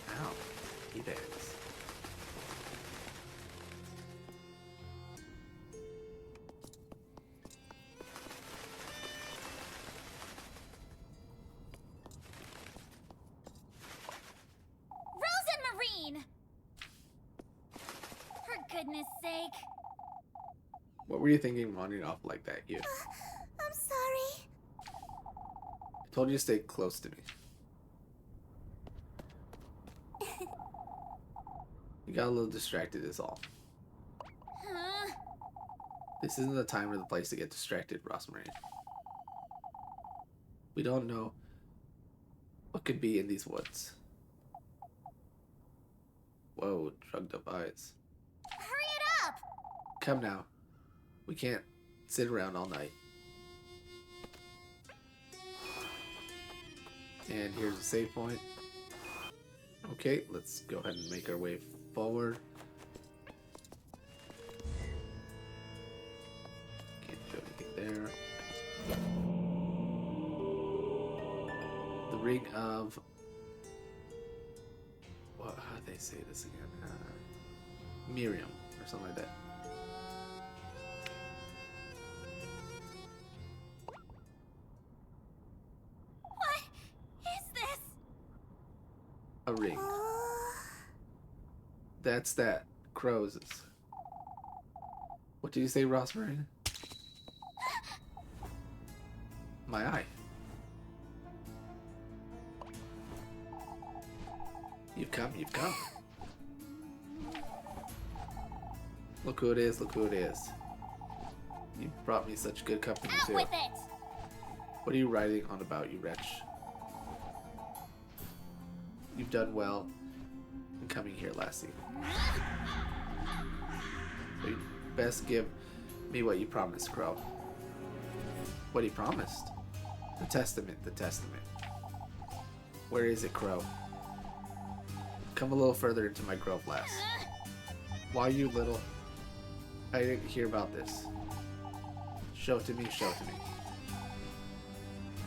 Ow. He bags. Rozenmarine! For goodness sake. What were you thinking wandering off like that, you? I'm sorry. I told you to stay close to me. You got a little distracted is all. Huh? This isn't the time or the place to get distracted, Rozenmarine. We don't know what could be in these woods. Whoa, drugged up eyes. Hurry it up! Come now. We can't sit around all night. And here's a save point. Okay, let's go ahead and make our way forward. Can't do anything there. The ring of... What, how do they say this again? Miriam, or something like that. What is this? A ring. That's that. Crow's. What did you say, Rozenmarine? My eye. You've come, you've come. Look who it is, look who it is. You brought me such good company Out too. with it! What are you writing on about, you wretch? You've done well in coming here, lassie. So you best give me what you promised, Crow. What he promised? The testament, the testament. Where is it, Crow? Come a little further into my grove, lass. Why, you little... I didn't hear about this. Show it to me, show it to me.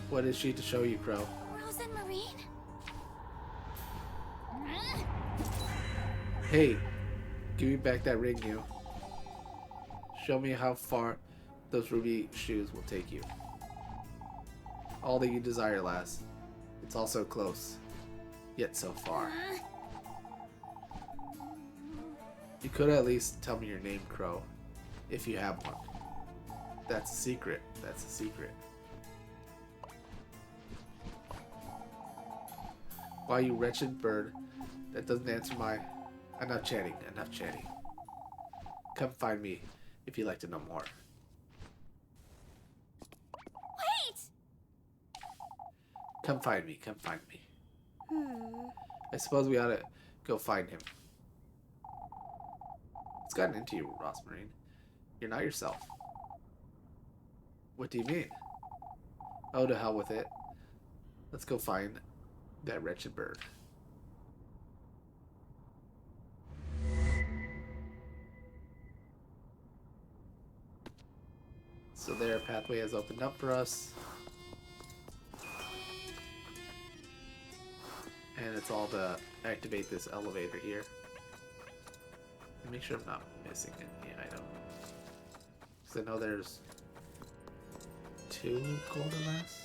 What is she to show you, Crow? Rozenmarine? Hey, give me back that ring, you. Show me how far those ruby shoes will take you. All that you desire, lass. It's all so close, yet so far. You could at least tell me your name, Crow, if you have one. That's a secret. That's a secret. Why, you wretched bird that doesn't answer my... Enough chatting, enough chatting. Come find me if you'd like to know more. Wait! Come find me, come find me. I suppose we ought to go find him. What's gotten into you, Rozenmarine? You're not yourself. What do you mean? Oh, to hell with it. Let's go find that wretched bird. So their pathway has opened up for us. And it's all to activate this elevator here. And make sure I'm not missing any item. Because I know there's 2 golden masks.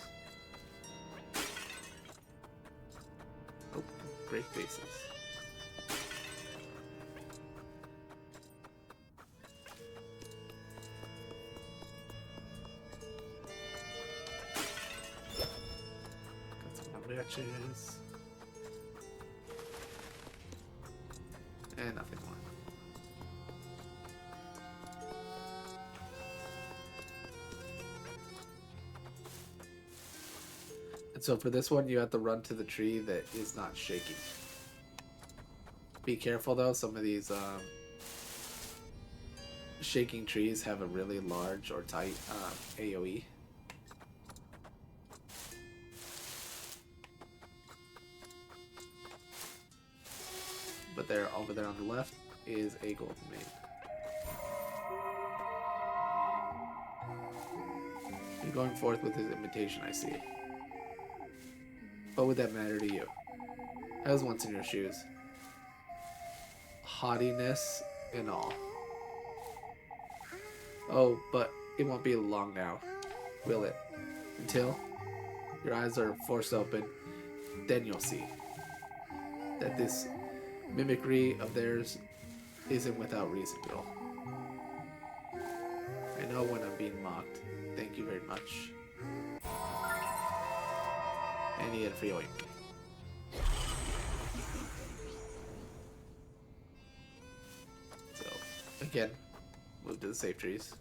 Grape bases. Got some more matches. And nothing more. And so for this one, you have to run to the tree that is not shaking. Be careful though, some of these shaking trees have a really large or tight AoE. But there, over there on the left, is a golden maiden. You're going forth with his invitation, I see. What would that matter to you? I was once in your shoes. Haughtiness and all. Oh, but it won't be long now, will it? Until your eyes are forced open, then you'll see that this mimicry of theirs isn't without reason, girl. I know when I'm being mocked. Thank you very much. And he had a free oink. So, again, move to the safe trees.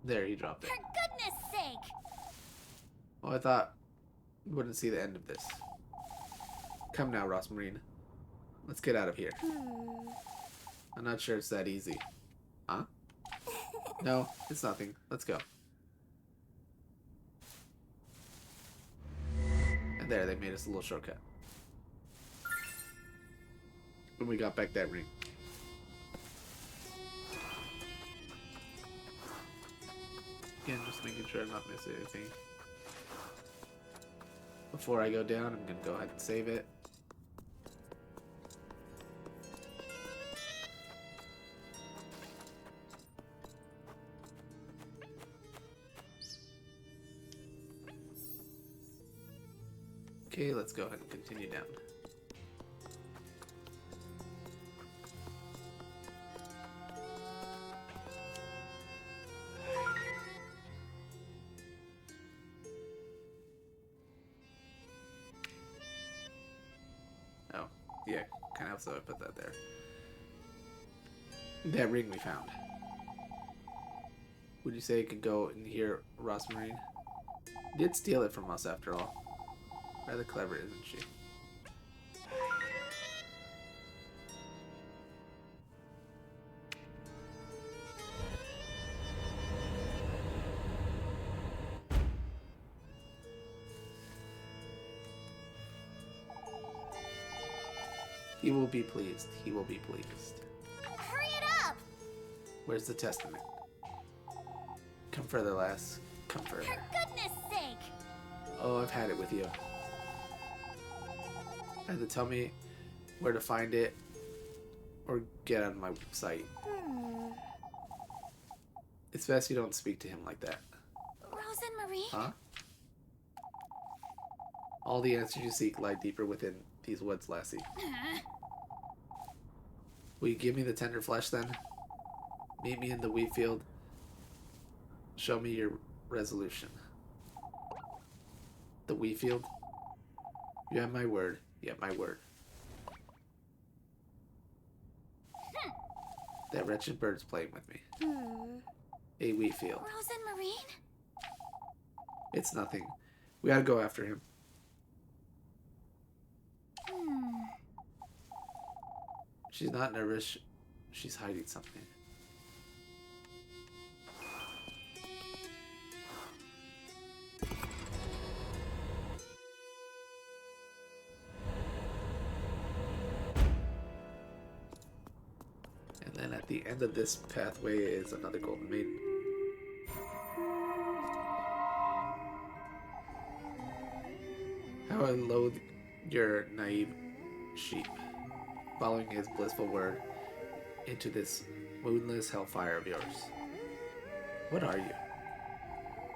There, he dropped it. For goodness sake! Well, I thought we wouldn't see the end of this. Come now, Rozenmarine. Let's get out of here. I'm not sure it's that easy. Huh? No, it's nothing. Let's go. And there, they made us a little shortcut. And we got back that ring. Again, just making sure I'm not missing anything. Before I go down, I'm going to go ahead and save it. Okay, let's go ahead and continue down. Oh, yeah, kind of so I put that there. That ring we found. Would you say it could go in here, Rozenmarine? Did steal it from us after all. Rather clever, isn't she? He will be pleased. He will be pleased. Hurry it up! Where's the testament? Come further, lass. Come further. For goodness sake! Oh, I've had it with you. Either tell me where to find it, or get out of my sight. It's best you don't speak to him like that. Rozenmarine? Huh? All the answers you seek lie deeper within these woods, lassie. Will you give me the tender flesh, then? Meet me in the wheat field. Show me your resolution. The wheat field? You have my word. You have my word. That wretched bird's playing with me. A wheat field. Rozenmarine? It's nothing. We gotta go after him. She's not nervous. She's hiding something. And then at the end of this pathway is another golden maiden. How I loathe your naive sheep, following his blissful word into this moonless hellfire of yours. What are you?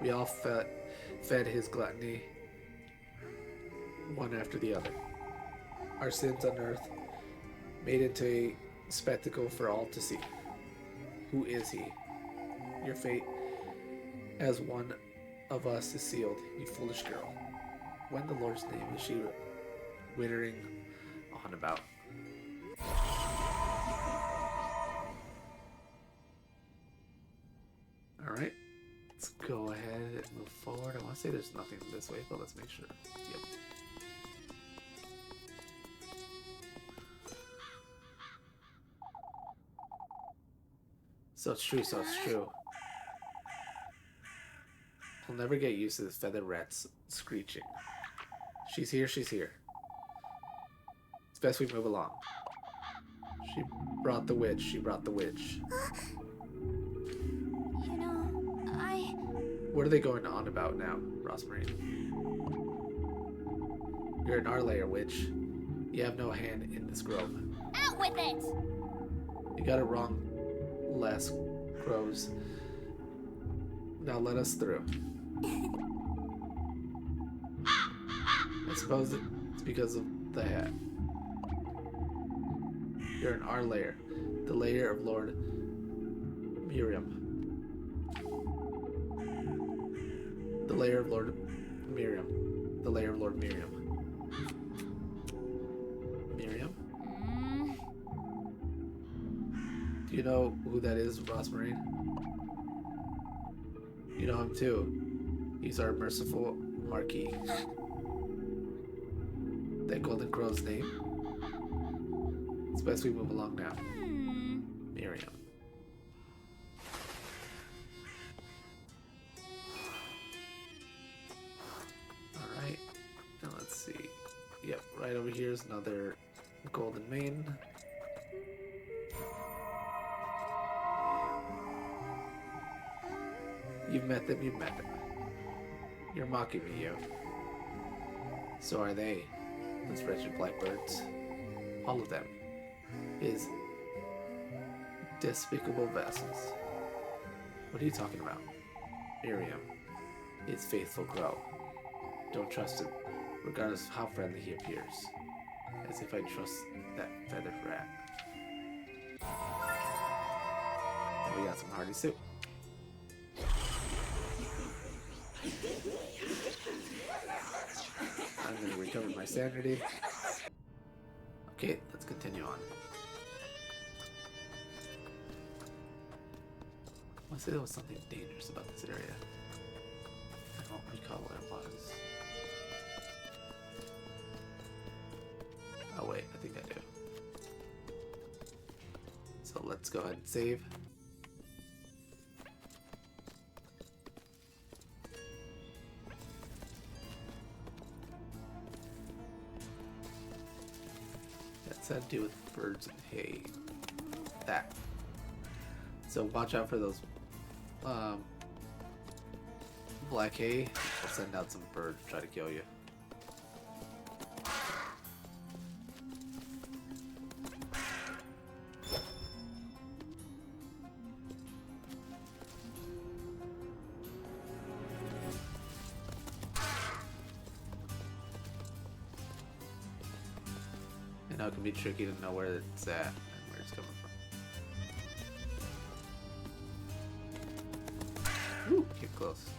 We all fed his gluttony, one after the other. Our sins unearthed, made into a spectacle for all to see. Who is he? Your fate as one of us is sealed, you foolish girl. When the Lord's name is she wittering on about? Alright, let's go ahead and move forward. I want to say there's nothing this way, but let's make sure. Yep. So it's true, so it's true. I'll never get used to this feathered rat's screeching. She's here, she's here. It's best we move along. She brought the witch, she brought the witch. You know, What are they going on about now, Rozenmarine? You're in our lair, witch. You have no hand in this grove. Out with it! You got it wrong, last crows. Now let us through. I suppose it's because of the hat. You're in our lair, the lair of Lord Miriam. The lair of Lord Miriam. The lair of Lord Miriam. Miriam? Do you know who that is, Rozenmarine? You know him too. He's our merciful Marquis. That golden crow's name? It's best we move along now. Miriam. Alright. Now let's see. Yep, right over here is another golden maiden. You've met them, you've met them. You're mocking me, you. So are they. Those wretched blackbirds. All of them. His despicable vassals. What are you talking about? Miriam. His faithful crow. Don't trust him, regardless of how friendly he appears. As if I trust that feathered rat. And we got some hearty soup. I'm gonna recover my sanity. Okay, let's continue on. I want to say there was something dangerous about this area. I don't recall what it was. Oh wait, I think I do. So let's go ahead and save. That's had to do with birds and hay. That. So watch out for those black hay. I'll send out some birds to try to kill you. I know it can be tricky to know where it's at and where it's coming from. Ooh, get close.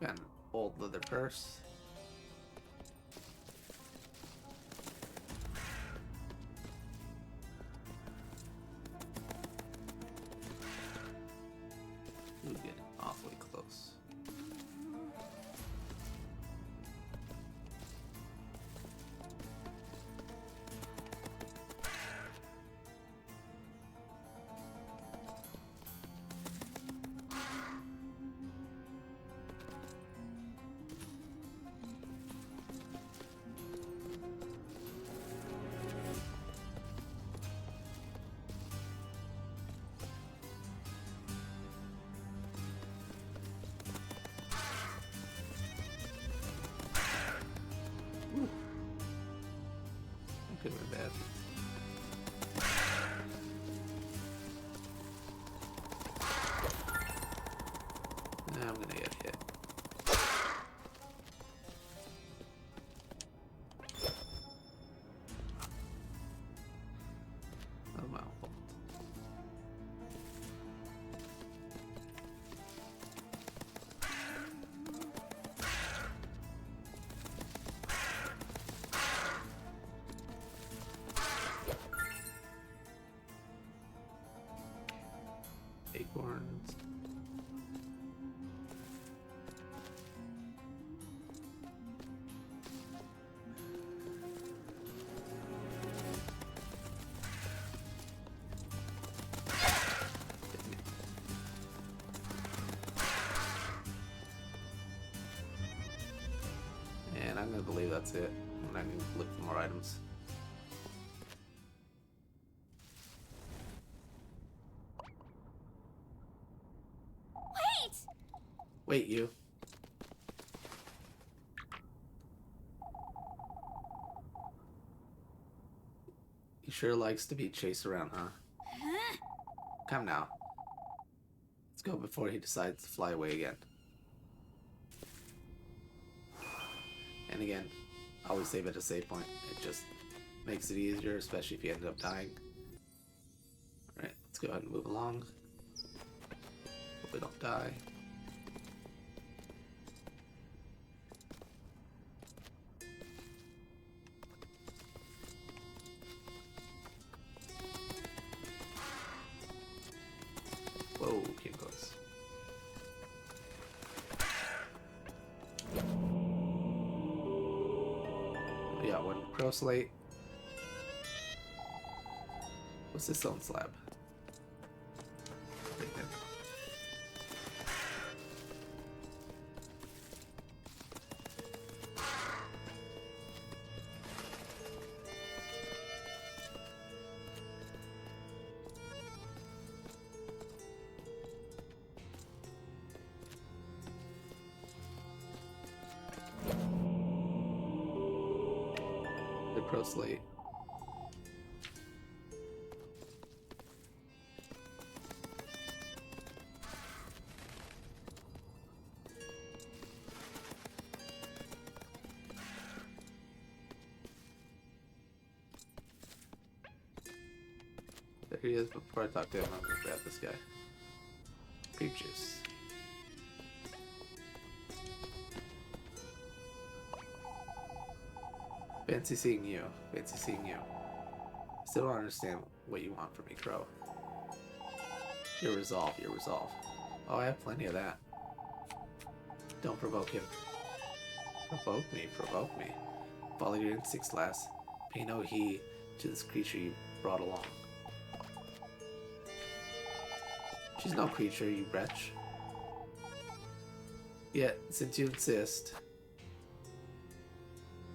Got an old leather purse. Ooh, getting awfully close. Acorns. And I'm gonna believe that's it. I'm not gonna look for more items. Wait! Wait, you. He sure likes to be chased around, huh? Huh? Come now. Let's go before he decides to fly away again. And again, always save at a save point. It just makes it easier, especially if you end up dying. Alright, let's go ahead and move along. Hope we don't die. Whoa, came close. We got one crow slate. What's this stone slab? Right there. The crow slate. There he is. Before I talk to him, I'm gonna grab this guy. Grape juice. Fancy seeing you. Fancy seeing you. Still don't understand what you want from me, Crow. Your resolve, your resolve. Oh, I have plenty of that. Don't provoke him. Provoke me, provoke me. Follow your instincts, lass. Pay no heed to this creature you brought along. She's no creature, you wretch. Yet, since you insist...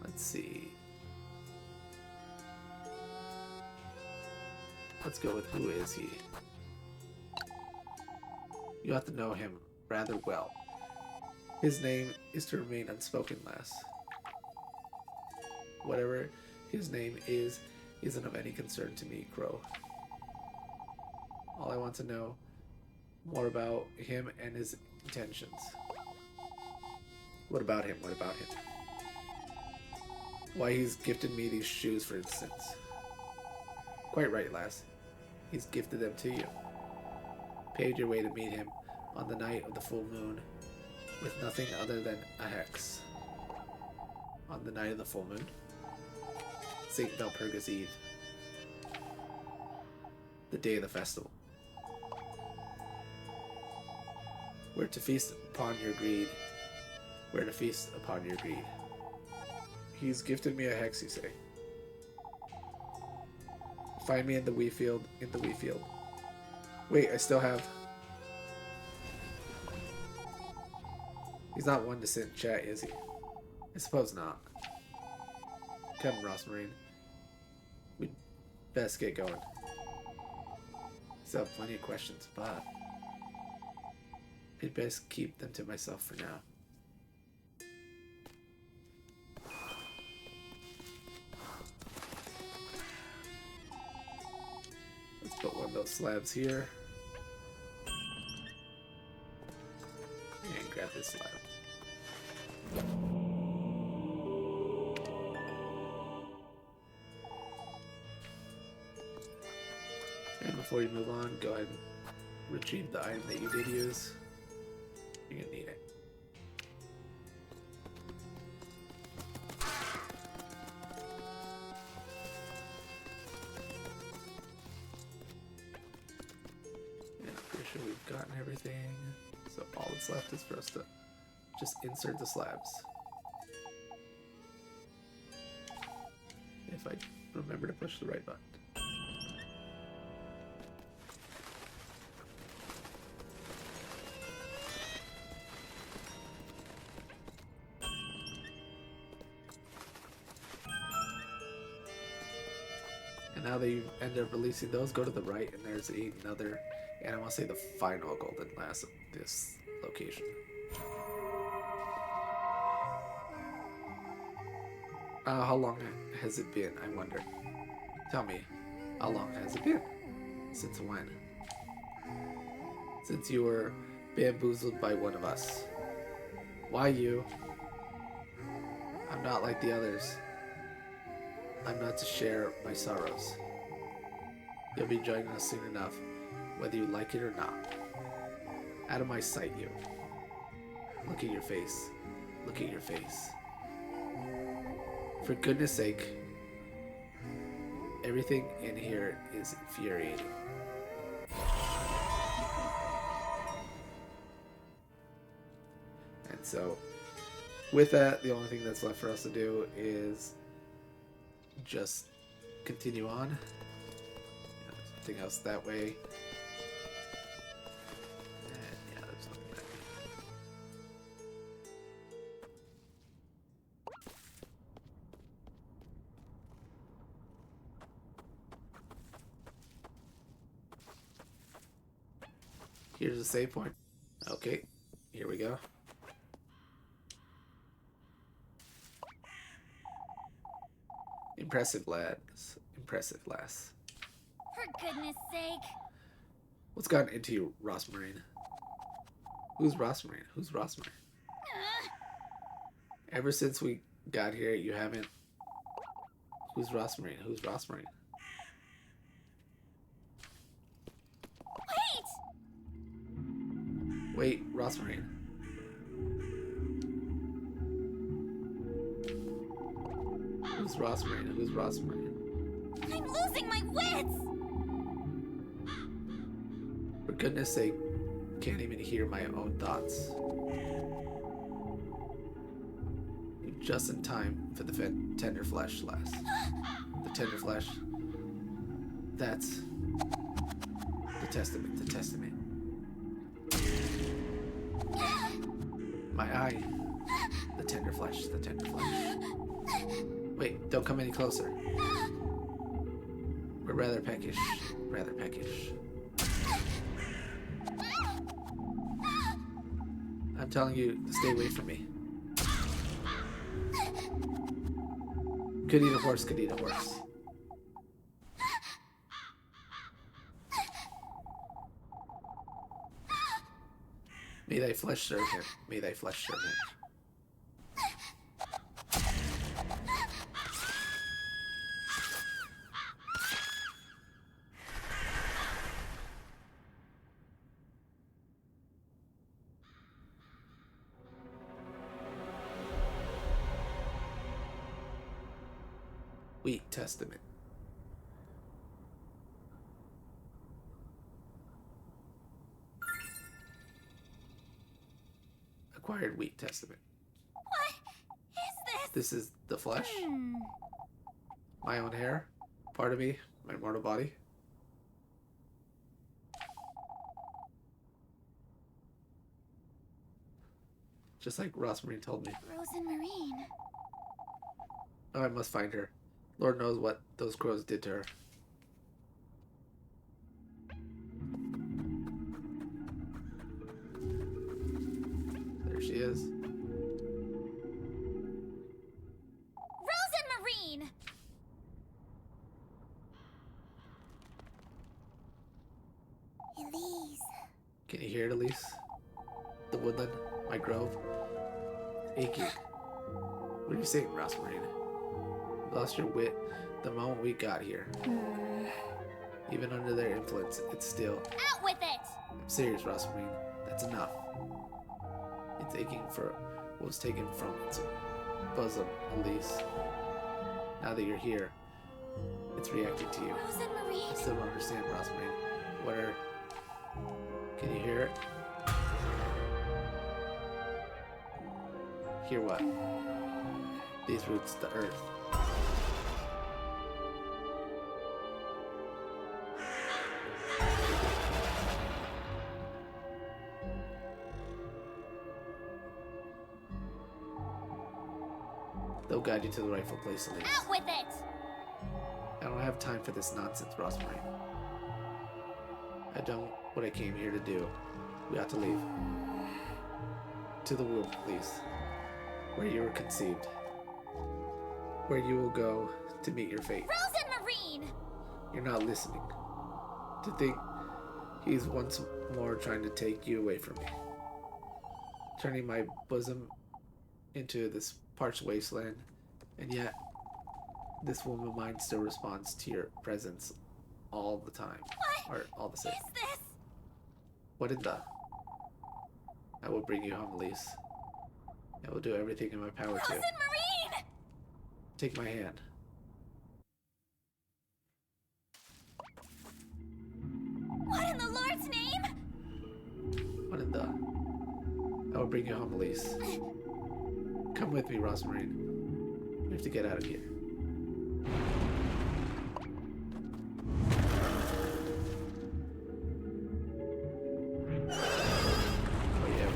Let's see... Let's go with who is he. You have to know him rather well. His name is to remain unspoken, lass. Whatever his name is, isn't of any concern to me, Crow. All I want to know more about him and his intentions. What about him? What about him? Why he's gifted me these shoes, for instance. Quite right, lass. He's gifted them to you. Paved your way to meet him on the night of the full moon with nothing other than a hex. On the night of the full moon? St. Valpurga's Eve. The day of the festival. We're to feast upon your greed. We're to feast upon your greed. He's gifted me a hex, you say. Find me in the wee field, in the wee field. Wait, I still have... He's not one to sit and chat, is he? I suppose not. Come, Rozenmarine. We'd best get going. Still have plenty of questions, but... I'd best keep them to myself for now. Let's put one of those slabs here. And grab this slab. And before you move on, go ahead and retrieve the item that you did use. You're gonna need it. And I'm pretty sure we've gotten everything. So all that's left is for us to just insert the slabs. If I remember to push the right button. And now that you end up releasing those, go to the right and there's another, and I want to say the final golden glass of this location. How long has it been, I wonder? Tell me, how long has it been? Since when? Since you were bamboozled by one of us. Why you? I'm not like the others. I'm not to share my sorrows. You'll be joining us soon enough, whether you like it or not. Out of my sight, you. Look at your face. Look at your face. For goodness sake, everything in here is infuriating. And so, with that, the only thing that's left for us to do is just continue on. Something else that way. And yeah, there's nothing back. Here's a save point. Okay, here we go. Impressive, lads. Impressive, lass. For goodness sake. What's gotten into you, Rozenmarine? Who's Rozenmarine? Who's Rozenmarine? Ever since we got here, you haven't... Who's Rozenmarine? Who's Rozenmarine? Wait, Rozenmarine. Who's Rozenmarine? Who's Rozenmarine? I'm losing my wits! For goodness sake, can't even hear my own thoughts. You're just in time for the tender flesh, lass. The tender flesh. That's the testament, the testament. My eye. The tender flesh, the tender flesh. Wait, don't come any closer. We're rather peckish. Rather peckish. I'm telling you to stay away from me. Could eat a horse, could eat a horse. May thy flesh serve him. May thy flesh serve him. Wheat Testament. Acquired Wheat Testament. What is this? This is the flesh. My own hair. Part of me. My mortal body. Just like Rozenmarine told me. Rozenmarine. Oh, I must find her. Lord knows what those crows did to her. There she is. Rozenmarine! Elise. Can you hear it, Elise? The woodland, my grove, aching. What are you saying, Rozenmarine? You lost your wit the moment we got here. Even under their influence, it's still... Out with it! I'm serious, Rozenmarine. That's enough. It's aching for what was taken from its bosom, Elise. Now that you're here, it's reacting to you. Rozenmarine! I still don't understand, Rozenmarine. What are... Can you hear it? Hear what? These roots, the earth. They'll guide you to the rightful place, Elise. Out with it! I don't have time for this nonsense, Rozenmarine. I done what I came here to do. We ought to leave. To the womb, please. Where you were conceived. Where you will go to meet your fate. Rozenmarine! You're not listening. To think he's once more trying to take you away from me. Turning my bosom into this parched wasteland, and yet this woman of mine still responds to your presence all the time. What or all the same. is this? What in the? I will bring you home, Elise. I will do everything in my power to. Rozenmarine! Take my hand. What in the Lord's name? What in the? I will bring you home, Elise. Come with me, Rozenmarine. We have to get out of here. Oh yeah.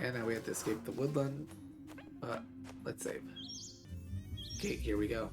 And now we have to escape the woodland. But let's save. Okay, here we go.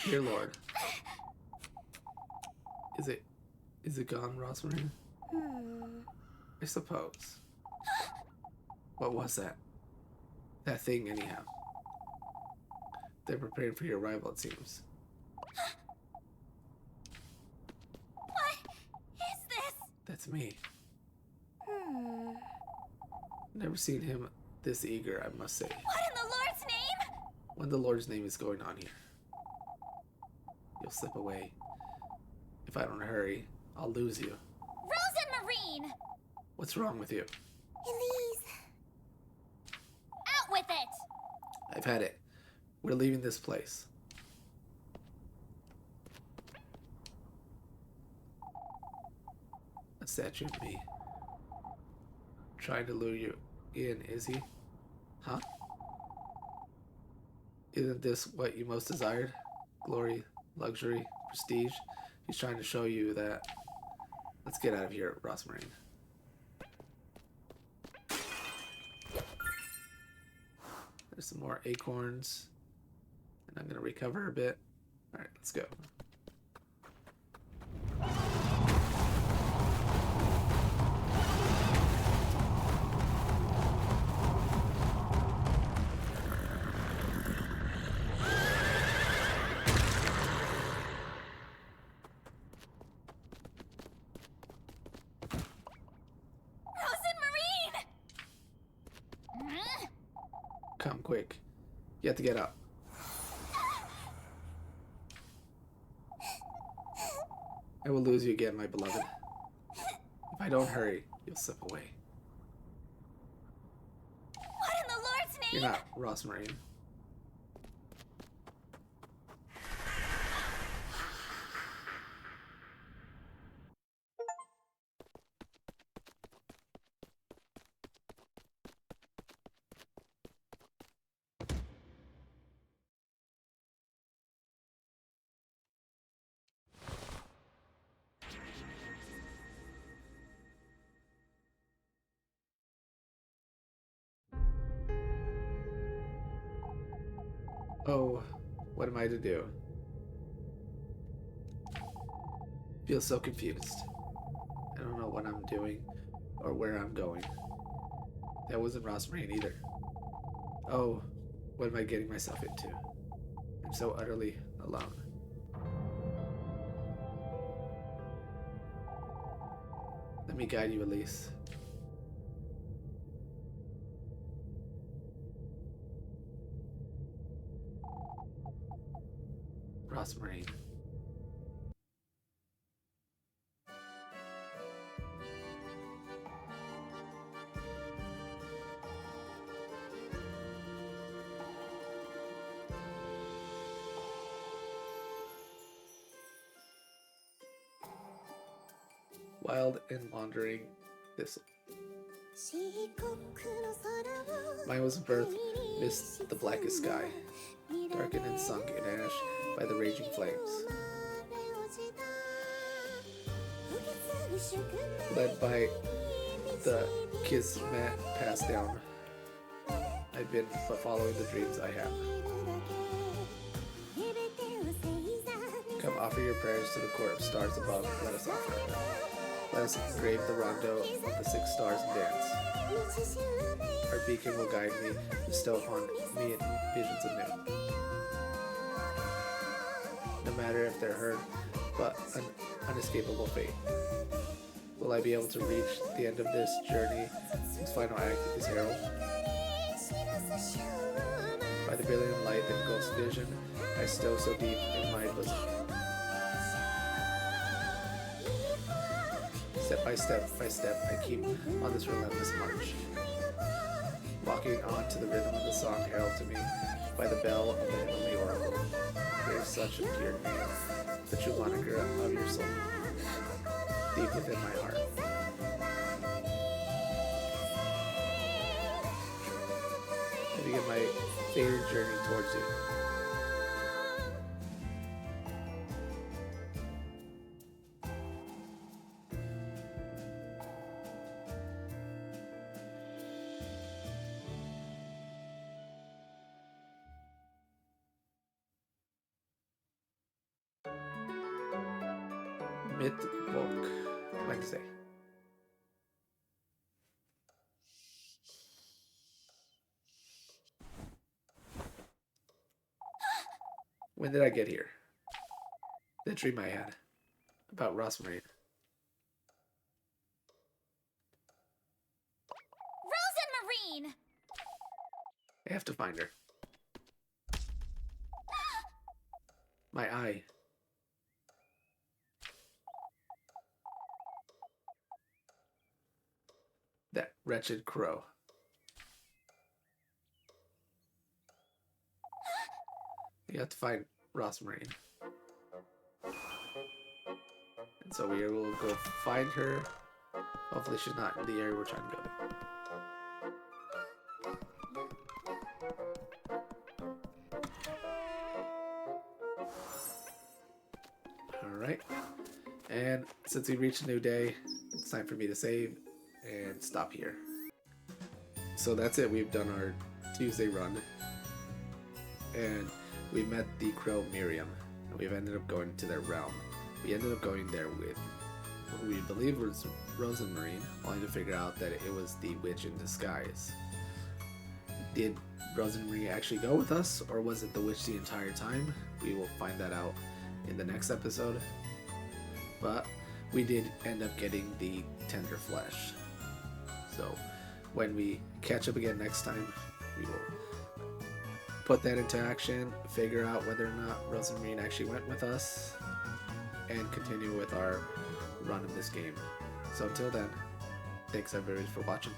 Dear Lord. Is it gone, Rozenmarine? I suppose. What was that? That thing, anyhow. They're preparing for your arrival, it seems. What is this? That's me. Never seen him this eager, I must say. What in the Lord's name? When the Lord's name is going on here. You'll slip away. If I don't hurry, I'll lose you. Rozenmarine! What's wrong with you? Elise. Out with it! I've had it. We're leaving this place. A statue of me. Trying to lure you in, is he? Huh? Isn't this what you most desired? Glory, luxury, prestige? He's trying to show you that. Let's get out of here, Rozenmarine. There's some more acorns. And I'm going to recover a bit. Alright, let's go. Rozenmarine! Come quick. You have to get up. I will lose you again, my beloved. If I don't hurry, you'll slip away. What in the Lord's name? You're not Rozenmarine. Oh, what am I to do? Feel so confused. I don't know what I'm doing or where I'm going. That wasn't Rozenmarine either. Oh, what am I getting myself into? I'm so utterly alone. Let me guide you, Elise. Rozenmarine. Wild and wandering Thistle. Mine was a birth amidst the blackest sky, darkened and sunk in ash by the raging flames. Led by the kismet passed down, I've been but following the dreams I have. Come offer your prayers to the court of stars above, let us offer. Let us engrave the rondo of the 6 stars and dance. Our beacon will guide me, bestow upon me visions of new. No matter if they're heard, but an unescapable fate. Will I be able to reach the end of this journey whose final act is herald? By the brilliant light that engulfs vision, I stow so deep in my bosom. Step by step, I keep on this relentless march. Walking on to the rhythm of the song heralded to me by the bell of the heavenly oracle. There is such a dear name, the true moniker of your soul, deep within my heart. I begin my fated journey towards you. Mittwoch, Wednesday. When did I get here? The dream I had about Rozenmarine. Rozenmarine! I have to find her. My eye. That wretched crow. You have to find Rozenmarine. And so we will go find her. Hopefully she's not in the area we're trying to go to. Alright. And since we reached a new day, it's time for me to save and stop here. So that's it. We've done our Tuesday run. And we met the crow Miriam, and we've ended up going to their realm. We ended up going there with what we believe was Rozenmarine, only to figure out that it was the witch in disguise. Did Rozenmarine actually go with us, or was it the witch the entire time? We will find that out in the next episode. But we did end up getting the tender flesh. So when we catch up again next time, we will put that into action, figure out whether or not Rozenmarine actually went with us, and continue with our run in this game. So until then, thanks everybody for watching.